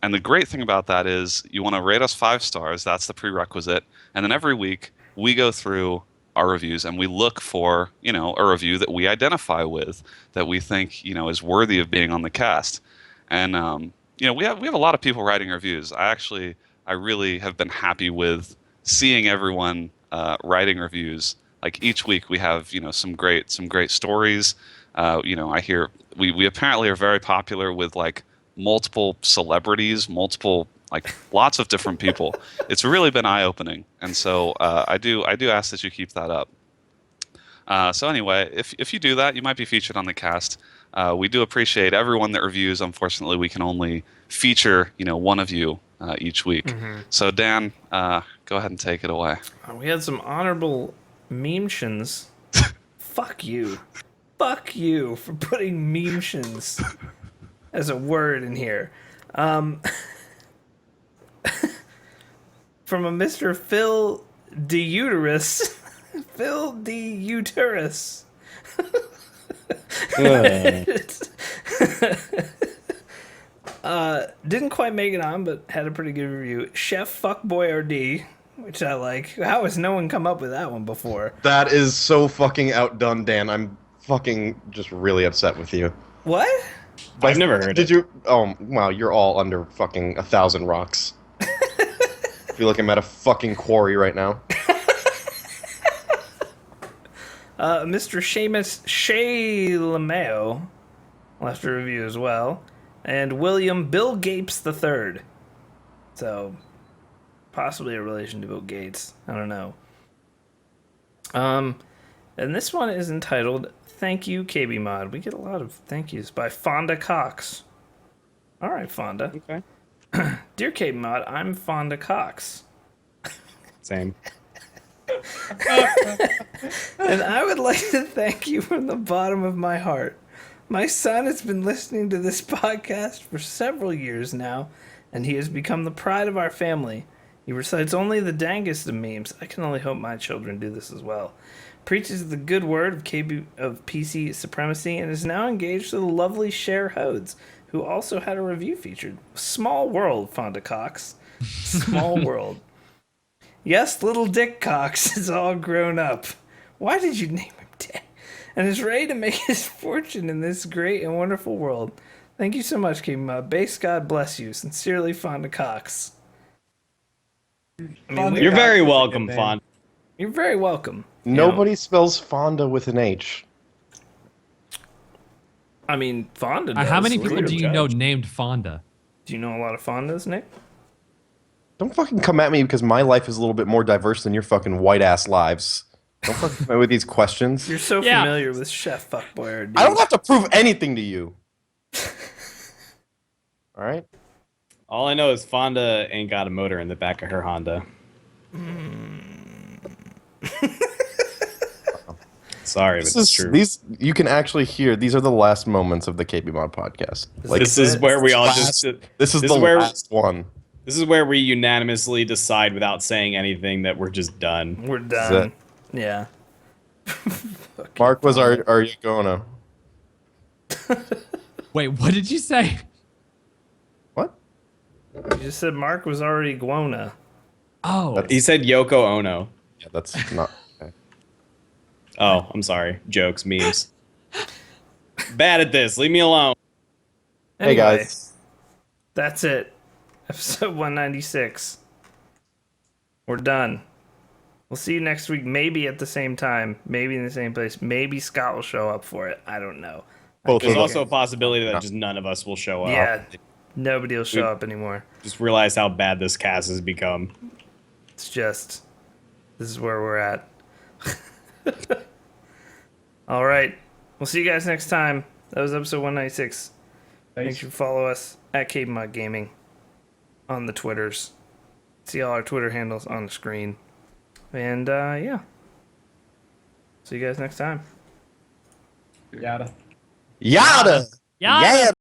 S5: And the great thing about that is you want to rate us 5 stars. That's the prerequisite. And then every week we go through our reviews and we look for, a review that we identify with, that we think, is worthy of being on the cast. And we have a lot of people writing reviews. I really have been happy with seeing everyone writing reviews. Like each week we have some great stories. I hear we apparently are very popular with like multiple celebrities, lots of different people. It's really been eye-opening, and so I do ask that you keep that up. So anyway, if you do that, you might be featured on the cast. We do appreciate everyone that reviews. Unfortunately, we can only feature one of you each week. Mm-hmm. So Dan, go ahead and take it away.
S1: We had some honorable memeshins. Fuck you for putting memeshins as a word in here. From a Mr. Phil Deuterus. Phil Deuterus. Didn't quite make it on, but had a pretty good review. Chef Fuckboy RD, which I like. How has no one come up with that one before?
S3: That is so fucking outdone, Dan. I'm fucking just really upset with you.
S1: What?
S4: I've never heard it.
S3: Did you? Oh, wow, you're all under fucking 1,000 rocks. I feel like I'm at a fucking quarry right now.
S1: Mr. Seamus Shea LeMayo left a review as well. and William Bill Gates III. So, possibly a relation to Bill Gates. I don't know. And this one is entitled "Thank You, KBMOD." We get a lot of thank yous by Fonda Cox. All right, Fonda.
S4: Okay.
S1: Dear KBMOD, I'm Fonda Cox.
S4: Same.
S1: And I would like to thank you from the bottom of my heart. My son has been listening to this podcast for several years now, and he has become the pride of our family. He recites only the dangest of memes. I can only hope my children do this as well. Preaches the good word of PC supremacy, and is now engaged to the lovely Cher Hodes, who also had a review featured. Small world, Fonda Cox. Small world. Yes, little Dick Cox is all grown up. Why did you name him Dick? And is ready to make his fortune in this great and wonderful world. Thank you so much, King. Base God bless you. Sincerely, Fonda Cox.
S4: You're very welcome, Fonda.
S1: You're very welcome.
S3: Nobody spells Fonda with an H.
S1: I mean, Fonda does.
S2: How many people
S1: We're
S2: do you
S1: judge.
S2: know named Fonda?
S1: Do you know a lot of Fondas, Nick?
S3: Don't fucking come at me because my life is a little bit more diverse than your fucking white ass lives. Don't fucking come at me with these questions.
S1: You're so
S2: Yeah.
S1: familiar with Chef Fuckboy.
S3: I don't have to prove anything to you. All right.
S4: All I know is Fonda ain't got a motor in the back of her Honda. Sorry, but it's true.
S3: These you can actually hear. These are the last moments of the KBMOD podcast. Like
S4: This is where we all just.
S3: this is
S4: this
S3: the
S4: is where-
S3: last one.
S4: This is where we unanimously decide without saying anything that we're just done.
S1: We're
S3: That's
S1: done.
S3: it.
S1: Yeah.
S3: Mark was our Yagono.
S2: Wait, what did you say?
S3: What?
S1: You just said Mark was already Guona.
S2: Oh,
S4: He said Yoko Ono.
S3: Yeah, that's not. Okay.
S4: Oh, I'm sorry. Jokes, memes. Bad at this. Leave me alone.
S3: Hey
S1: Anyway,
S3: guys.
S1: That's it. Episode 196. We're done. We'll see you next week, maybe at the same time, maybe in the same place. Maybe Scott will show up for it. I don't know.
S3: Both
S4: There's
S3: of us.
S4: also a possibility that just none of us will show up.
S1: Yeah, nobody will show up anymore.
S4: Just realize how bad this cast has become.
S1: It's just, this is where we're at. All right. We'll see you guys next time. That was episode 196. Make sure to follow us at KBMOD Gaming on the Twitters. See all our Twitter handles on the screen. And, yeah. See you guys next time.
S8: Yada.
S3: Yada.
S2: yeah.
S3: Yeah.